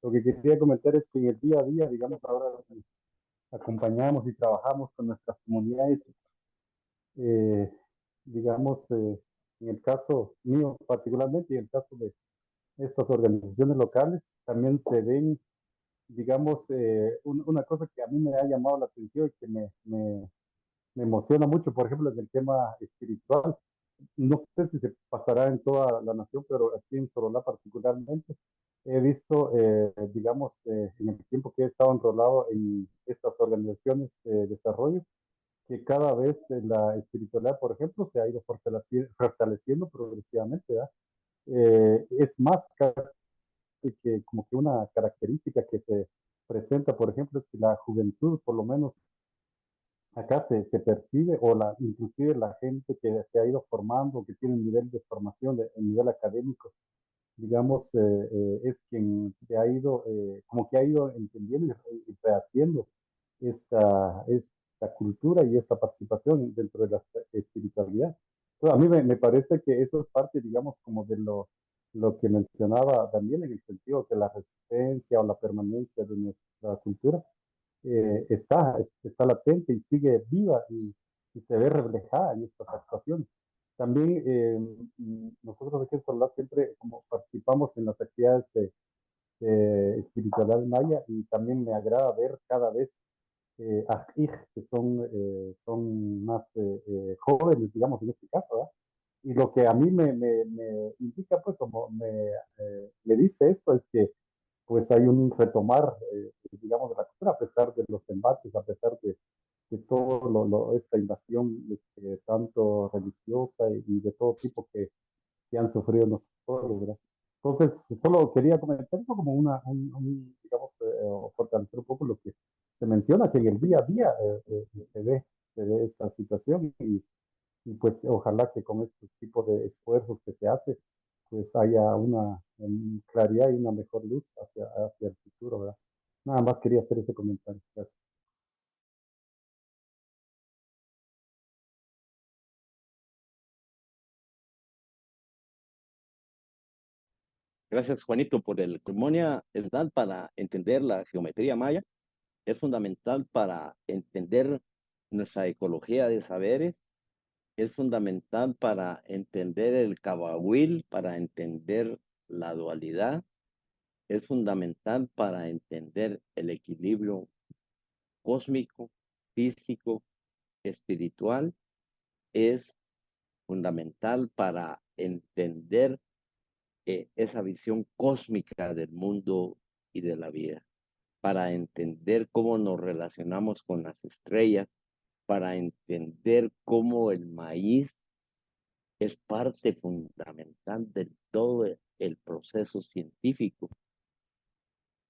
lo que quería comentar es que en el día a día, digamos, ahora acompañamos y trabajamos con nuestras comunidades, eh, digamos, en el caso mío particularmente y en el caso de estas organizaciones locales, también se ven, digamos, una cosa que a mí me ha llamado la atención y que me emociona mucho, por ejemplo, en el tema espiritual. No sé si se pasará en toda la nación, pero aquí en Sololá particularmente, he visto, digamos, en el tiempo que he estado enrolado en estas organizaciones de desarrollo, que cada vez la espiritualidad, por ejemplo, se ha ido fortaleciendo progresivamente, ¿verdad? Es más, que como que una característica que se presenta, por ejemplo, es que la juventud, por lo menos acá se percibe, o inclusive la gente que se ha ido formando, que tiene un nivel de formación, un nivel académico, digamos, es quien se ha ido, como que ha ido entendiendo y rehaciendo esta cultura y esta participación dentro de la espiritualidad. Entonces, a mí me parece que eso es parte, digamos, como de lo que mencionaba Daniel, en el sentido que la resistencia o la permanencia de nuestra cultura está latente y sigue viva y se ve reflejada en estas actuaciones. También nosotros aquí en Solá siempre como participamos en las actividades de espiritualidad maya, y también me agrada ver cada vez ajij, que son más jóvenes, digamos, en este caso, ¿verdad? Y lo que a mí me indica, pues, como me dice esto, es que pues hay un retomar, digamos, de la cultura, a pesar de los embates, a pesar de todo esta invasión, tanto religiosa y de todo tipo que han sufrido nuestros pueblos, ¿verdad? Entonces, solo quería comentar esto como digamos, fortalecer un poco lo que se menciona, que en el día a día se ve esta situación, y pues ojalá que con este tipo de esfuerzos que se hace, pues haya una claridad y una mejor luz hacia el futuro, ¿verdad? Nada más quería hacer ese comentario. Gracias. Gracias Juanito por el ceremonia. Es tal para entender la geometría maya. Es fundamental para entender nuestra ecología de saberes. Es fundamental para entender el cabahuil, para entender la dualidad. Es fundamental para entender el equilibrio cósmico, físico, espiritual. Es fundamental para entender esa visión cósmica del mundo y de la vida, para entender cómo nos relacionamos con las estrellas, para entender cómo el maíz es parte fundamental de todo el proceso científico.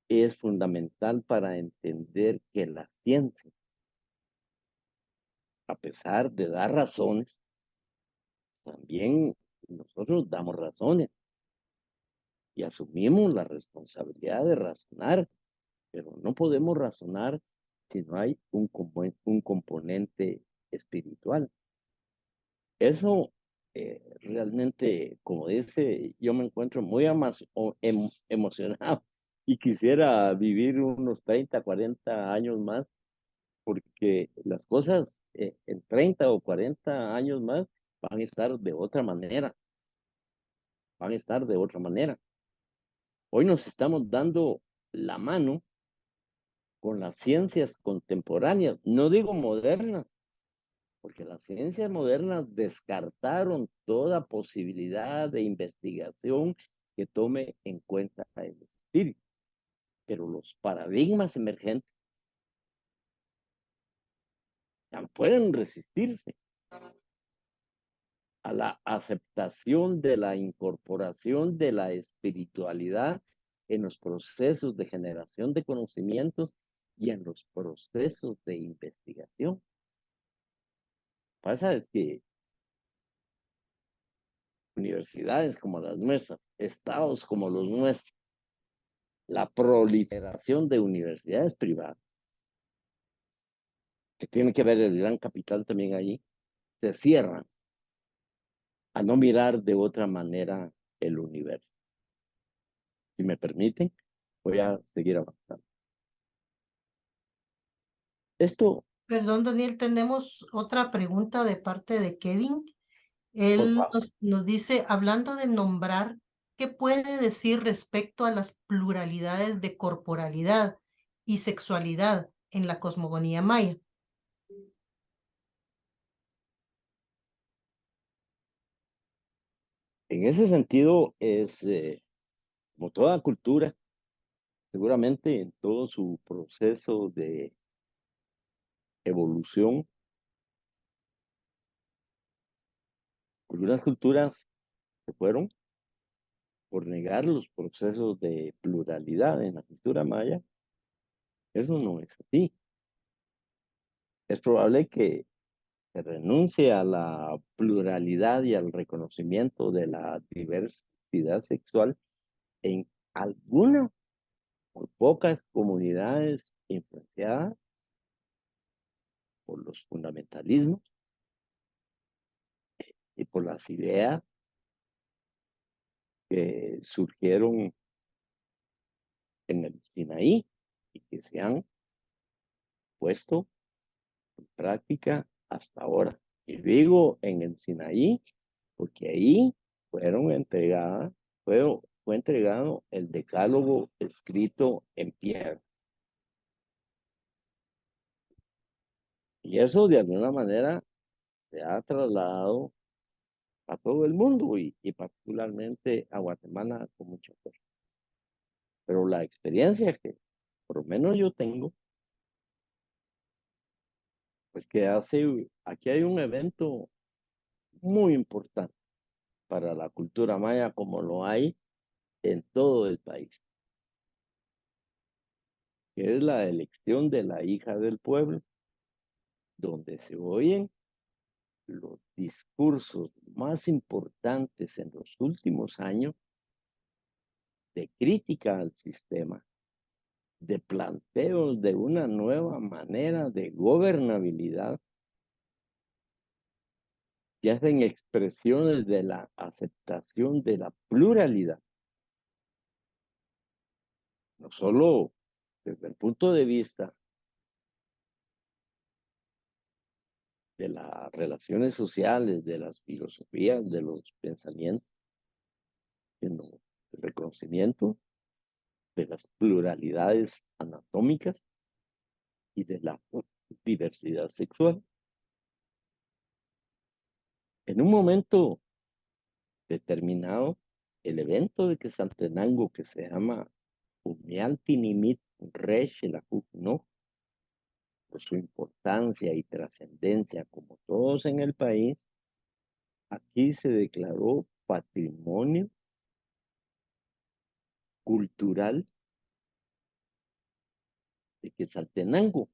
Es fundamental para entender que la ciencia, a pesar de dar razones, también nosotros damos razones y asumimos la responsabilidad de razonar, pero no podemos razonar si no hay un componente espiritual. Eso realmente, como dice, yo me encuentro muy emocionado y quisiera vivir unos 30, 40 años más, porque las cosas en 30 o 40 años más van a estar de otra manera, van a estar de otra manera. Hoy nos estamos dando la mano con las ciencias contemporáneas, no digo modernas, porque las ciencias modernas descartaron toda posibilidad de investigación que tome en cuenta el espíritu, pero los paradigmas emergentes ya no pueden resistirse a la aceptación de la incorporación de la espiritualidad en los procesos de generación de conocimientos y en los procesos de investigación. Pasa es que universidades como las nuestras, estados como los nuestros, la proliferación de universidades privadas, que tiene que ver el gran capital también allí, se cierran a no mirar de otra manera el universo. Si me permiten, voy a seguir avanzando. Esto, Perdón, Daniel, tenemos otra pregunta de parte de Kevin. por Él favor, nos dice, hablando de nombrar, ¿qué puede decir respecto a las pluralidades de corporalidad y sexualidad en la cosmogonía maya? en ese sentido, es como toda cultura, seguramente en todo su proceso de evolución, algunas culturas se fueron por negar los procesos de pluralidad en la cultura maya. Eso no es así. Es probable que se renuncie a la pluralidad y al reconocimiento de la diversidad sexual en algunas o pocas comunidades influenciadas por los fundamentalismos y por las ideas que surgieron en el Sinaí y que se han puesto en práctica hasta ahora. Y digo en el Sinaí porque ahí fueron entregadas, fue entregado el decálogo escrito en piedra. Y eso de alguna manera se ha trasladado a todo el mundo y particularmente a Guatemala con mucha fuerza. Pero la experiencia que por lo menos yo tengo, pues que aquí hay un evento muy importante para la cultura maya como lo hay en todo el país, que es la elección de la hija del pueblo, donde se oyen los discursos más importantes en los últimos años de crítica al sistema, de planteos de una nueva manera de gobernabilidad, que hacen expresiones de la aceptación de la pluralidad, no solo desde el punto de vista de las relaciones sociales, de las filosofías, de los pensamientos, sino el reconocimiento de las pluralidades anatómicas y de la diversidad sexual. En un momento determinado, el evento de Quetzaltenango que se llama Umialtinimit Rexelajuc, ¿no? Por su importancia y trascendencia, como todos en el país, aquí se declaró patrimonio cultural de Quetzaltenango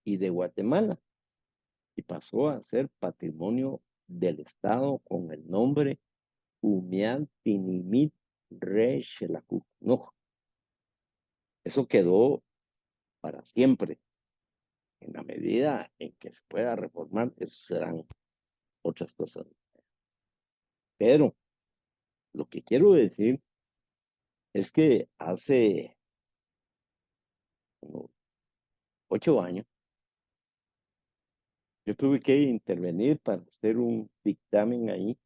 y de Guatemala, y pasó a ser patrimonio del Estado con el nombre Umialtinimit Rexelajuc, ¿no? Eso quedó para siempre. En la medida en que se pueda reformar, eso serán otras cosas. Pero lo que quiero decir es que hace unos 8 años yo tuve que intervenir para hacer un dictamen ahí,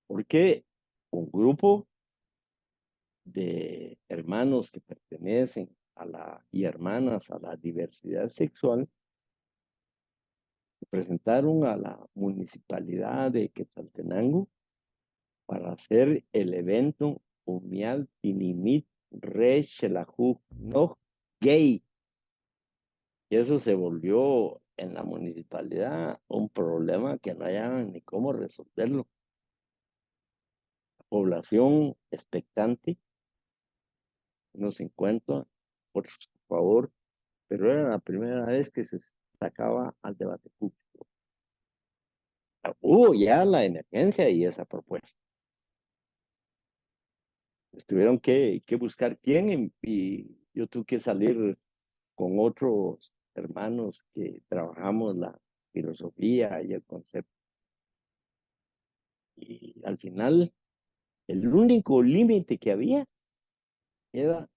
porque un grupo de hermanos que pertenecen a y hermanas a la diversidad sexual se presentaron a la municipalidad de Quetzaltenango para hacer el evento Umial Tinimit Re Shelajuj No Gay. Y eso se volvió en la municipalidad un problema que no hallaban ni cómo resolverlo. La población expectante, unos 50, otros por favor, pero era la primera vez que se sacaba al debate público. Hubo ya la emergencia y esa propuesta. Tuvieron que buscar quién y yo tuve que salir con otros hermanos que trabajamos la filosofía y el concepto. Y al final, el único límite que había era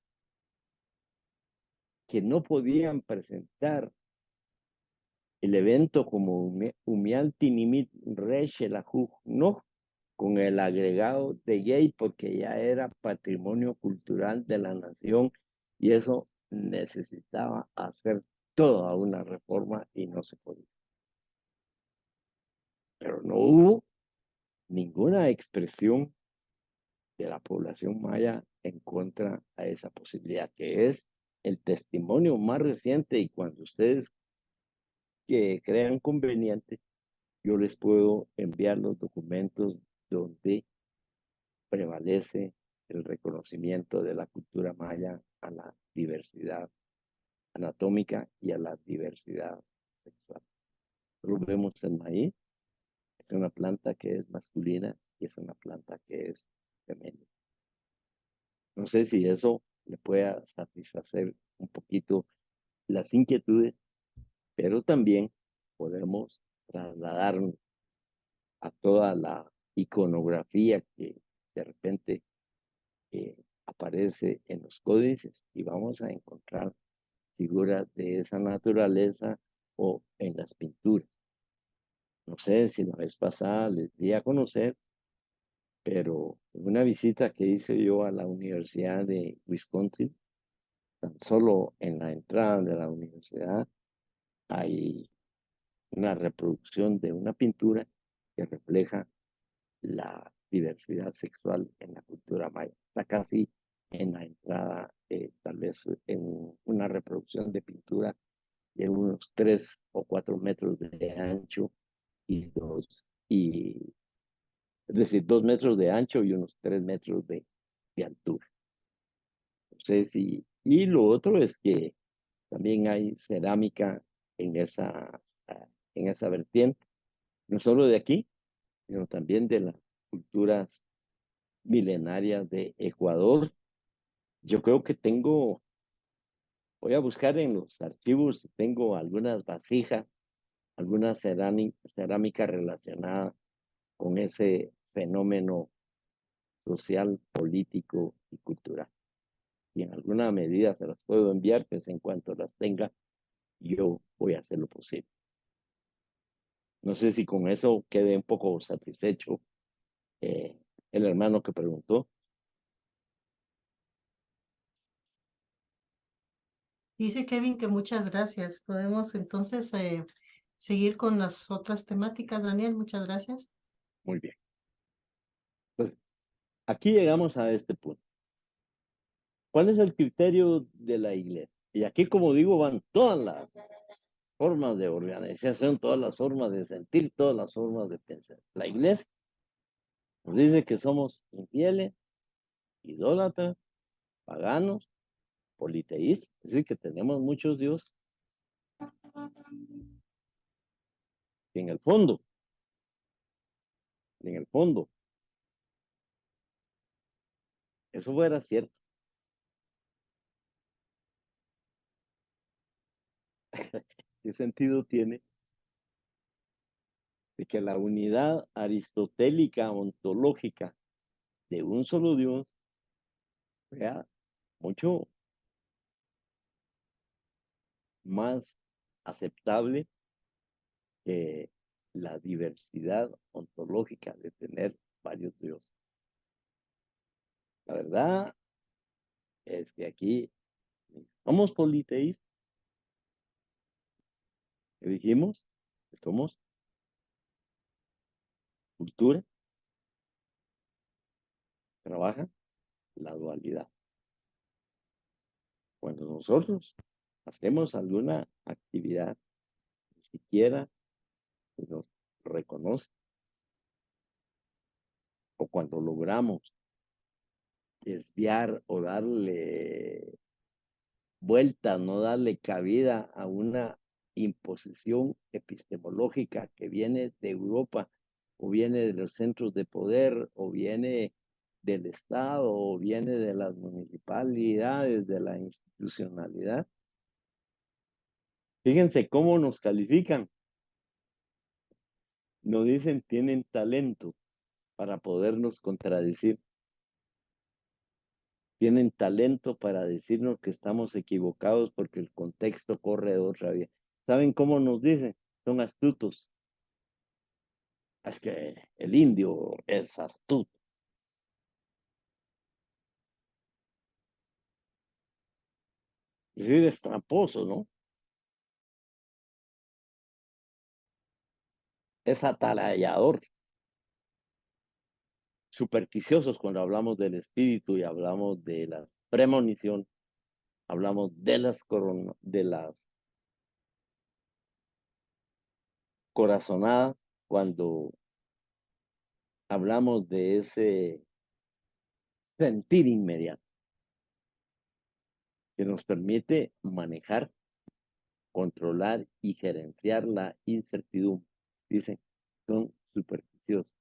que no podían presentar el evento como Umialtinimit Rexelajuj no con el agregado de gay porque ya era patrimonio cultural de la nación y eso necesitaba hacer toda una reforma y no se podía. Pero no hubo ninguna expresión de la población maya en contra a esa posibilidad, que es el testimonio más reciente, y cuando ustedes que crean conveniente, yo les puedo enviar los documentos donde prevalece el reconocimiento de la cultura maya a la diversidad anatómica y a la diversidad sexual. Lo vemos el maíz, es una planta que es masculina y es una planta que es femenina. No sé si eso le pueda satisfacer un poquito las inquietudes, pero también podemos trasladarnos a toda la iconografía que de repente aparece en los códices y vamos a encontrar figuras de esa naturaleza o en las pinturas. No sé si la vez pasada les di a conocer, pero en una visita que hice yo a la Universidad de Wisconsin, tan solo en la entrada de la universidad hay una reproducción de una pintura que refleja la diversidad sexual en la cultura maya. Está casi en la entrada, tal vez en una reproducción de pintura de unos 3 o 4 metros de ancho es decir, 2 metros de ancho y unos 3 metros de altura. No sé si, y lo otro es que también hay cerámica en esa vertiente, no solo de aquí, sino también de las culturas milenarias de Ecuador. Yo creo que voy a buscar en los archivos si tengo algunas vasijas, alguna cerámica relacionada con ese fenómeno social, político y cultural. Y en alguna medida se las puedo enviar, pues en cuanto las tenga, yo voy a hacer lo posible. No sé si con eso quede un poco satisfecho el hermano que preguntó. Dice Kevin que muchas gracias. Podemos entonces seguir con las otras temáticas, Daniel. Muchas gracias. Muy bien. Pues, aquí llegamos a este punto. ¿Cuál es el criterio de la iglesia? Y aquí, como digo, van todas las formas de organización, todas las formas de sentir, todas las formas de pensar. La iglesia nos dice que somos infieles, idólatras, paganos, politeístas, es decir, que tenemos muchos dioses. Y en el fondo, eso fuera cierto. ¿Qué sentido tiene de que la unidad aristotélica ontológica de un solo Dios sea mucho más aceptable que la diversidad ontológica de tener varios dioses? La verdad es que aquí somos politeístas, que dijimos que somos cultura, trabaja la dualidad. Cuando nosotros hacemos alguna actividad, ni siquiera se nos reconoce, o cuando logramos desviar o darle vuelta, no darle cabida a una imposición epistemológica que viene de Europa, o viene de los centros de poder, o viene del Estado, o viene de las municipalidades, de la institucionalidad. Fíjense cómo nos califican. Nos dicen tienen talento para podernos contradecir. Tienen talento para decirnos que estamos equivocados porque el contexto corre de otra vía. ¿Saben cómo nos dicen? Son astutos. Es que el indio es astuto. Y es tramposo, ¿no? Es atalayador. Supersticiosos cuando hablamos del espíritu y hablamos de la premonición, hablamos de de las corazonadas, cuando hablamos de ese sentir inmediato que nos permite manejar, controlar y gerenciar la incertidumbre. Dicen, son supersticiosos.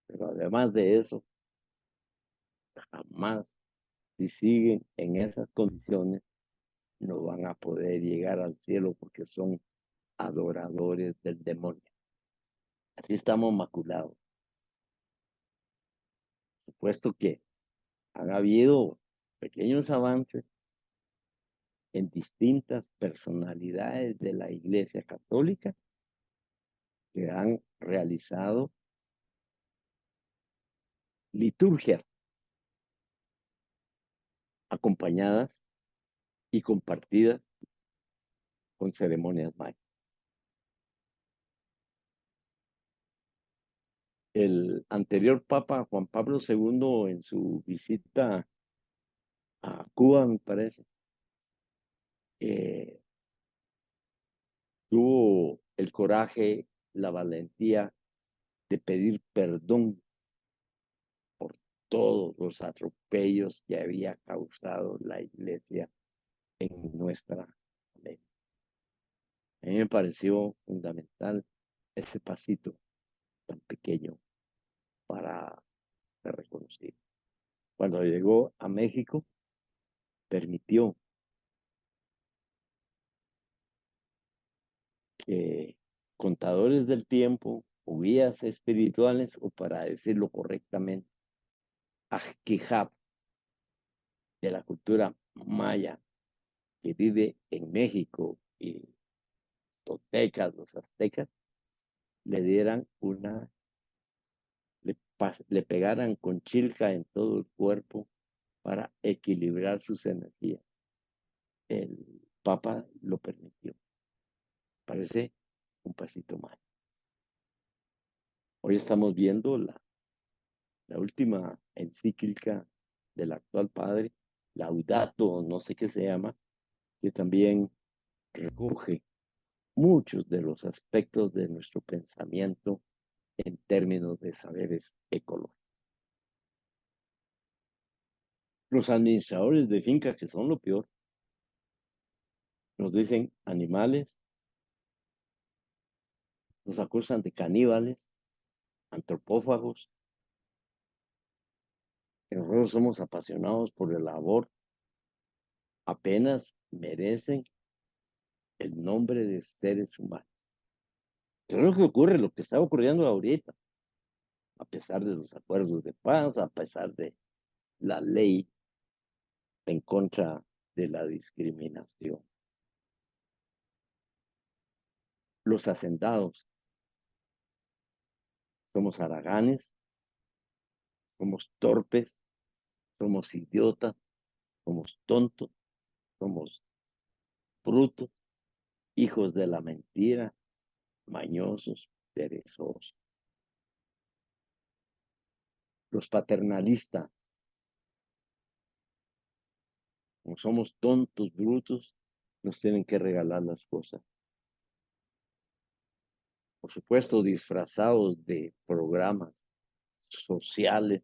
Pero además de eso, jamás, si siguen en esas condiciones, no van a poder llegar al cielo porque son adoradores del demonio. Así estamos maculados. Por supuesto que han habido pequeños avances en distintas personalidades de la Iglesia Católica que han realizado liturgias acompañadas y compartidas con ceremonias mayas. El anterior Papa Juan Pablo II, en su visita a Cuba, me parece, tuvo el coraje, la valentía de pedir perdón por todos los atropellos que había causado la Iglesia en nuestra América. A mí me pareció fundamental ese pasito tan pequeño para ser reconocido. Cuando llegó a México, permitió que contadores del tiempo o guías espirituales, o para decirlo correctamente, Ajquijab, de la cultura maya que vive en México, y toltecas, los aztecas, le dieran le pegaran con chilca en todo el cuerpo para equilibrar sus energías. El Papa lo permitió. Parece un pasito más. Hoy estamos viendo la la última encíclica del actual padre, Laudato, no sé qué se llama, que también recoge muchos de los aspectos de nuestro pensamiento en términos de saberes ecológicos. Los administradores de fincas, que son lo peor, nos dicen animales, nos acusan de caníbales, antropófagos, que nosotros somos apasionados por el labor, apenas merecen el nombre de seres humanos. Eso es lo que ocurre, lo que está ocurriendo ahorita, a pesar de los acuerdos de paz, a pesar de la ley en contra de la discriminación. Los hacendados somos haraganes, somos torpes, somos idiotas, somos tontos, somos brutos, hijos de la mentira, mañosos, perezosos. Los paternalistas, como somos tontos, brutos, nos tienen que regalar las cosas. Por supuesto, disfrazados de programas sociales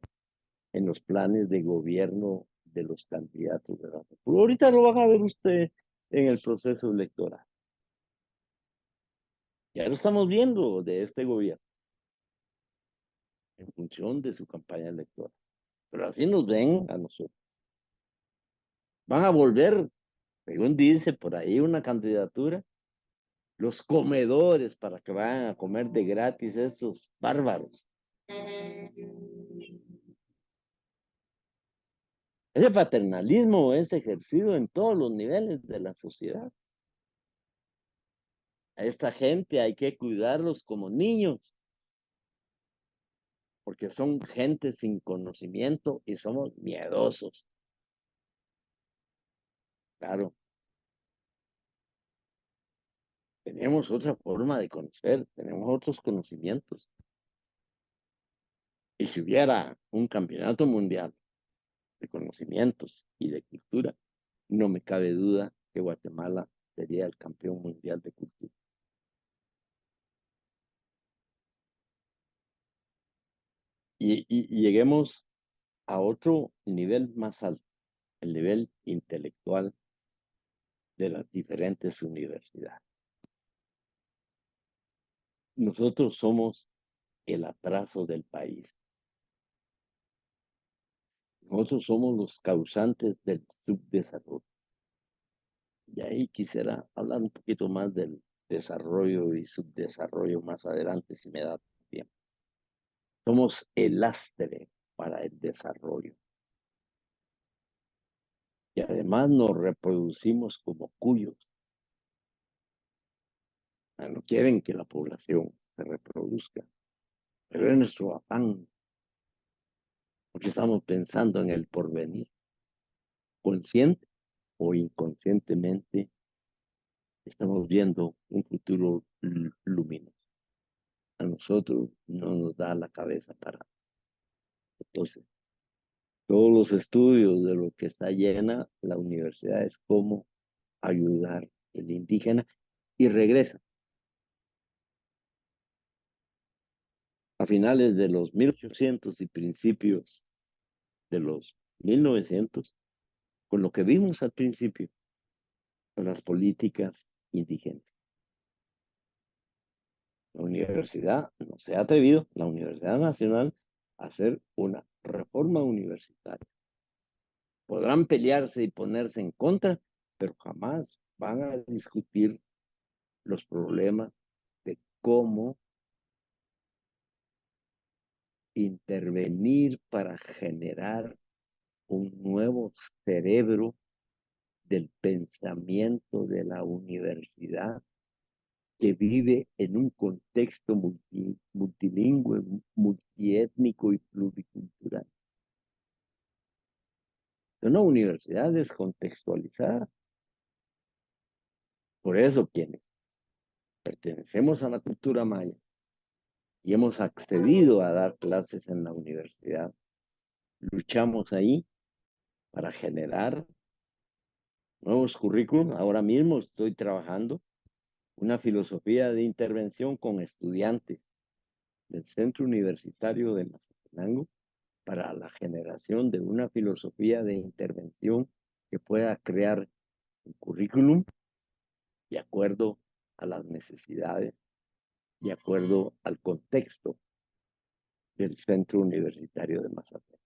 en los planes de gobierno de los candidatos de la República. Ahorita lo van a ver usted en el proceso electoral. Ya lo estamos viendo de este gobierno en función de su campaña electoral. Pero así nos ven a nosotros. Van a volver, según dice por ahí, una candidatura, los comedores para que vayan a comer de gratis estos bárbaros. Ese paternalismo es ejercido en todos los niveles de la sociedad. A esta gente hay que cuidarlos como niños, porque son gente sin conocimiento y somos miedosos. Claro, tenemos otra forma de conocer, tenemos otros conocimientos. Y si hubiera un campeonato mundial de conocimientos y de cultura, no me cabe duda que Guatemala sería el campeón mundial de cultura. Y lleguemos a otro nivel más alto, el nivel intelectual de las diferentes universidades. Nosotros somos el atraso del país. Nosotros somos los causantes del subdesarrollo. Y ahí quisiera hablar un poquito más del desarrollo y subdesarrollo más adelante, si me da tiempo. Somos el lastre para el desarrollo. Y además nos reproducimos como cuyos. No quieren que la población se reproduzca, pero es nuestro afán, porque estamos pensando en el porvenir. Consciente o inconscientemente estamos viendo un futuro luminoso. A nosotros no nos da la cabeza para. Entonces, todos los estudios de lo que está llena la universidad es cómo ayudar al indígena y regresa. A finales de los 1800 y principios de los 1900, con lo que vimos al principio, con las políticas indígenas. La universidad no se ha atrevido, la Universidad Nacional, a hacer una reforma universitaria. Podrán pelearse y ponerse en contra, pero jamás van a discutir los problemas de cómo intervenir para generar un nuevo cerebro del pensamiento de la universidad que vive en un contexto multilingüe, multiétnico y pluricultural. Es una universidad descontextualizada. Por eso quienes pertenecemos a la cultura maya y hemos accedido a dar clases en la universidad. Luchamos ahí para generar nuevos currículums. Ahora mismo estoy trabajando una filosofía de intervención con estudiantes del Centro Universitario de Mazatenango para la generación de una filosofía de intervención que pueda crear un currículum de acuerdo a las necesidades, de acuerdo al contexto del Centro Universitario de Mazatenango.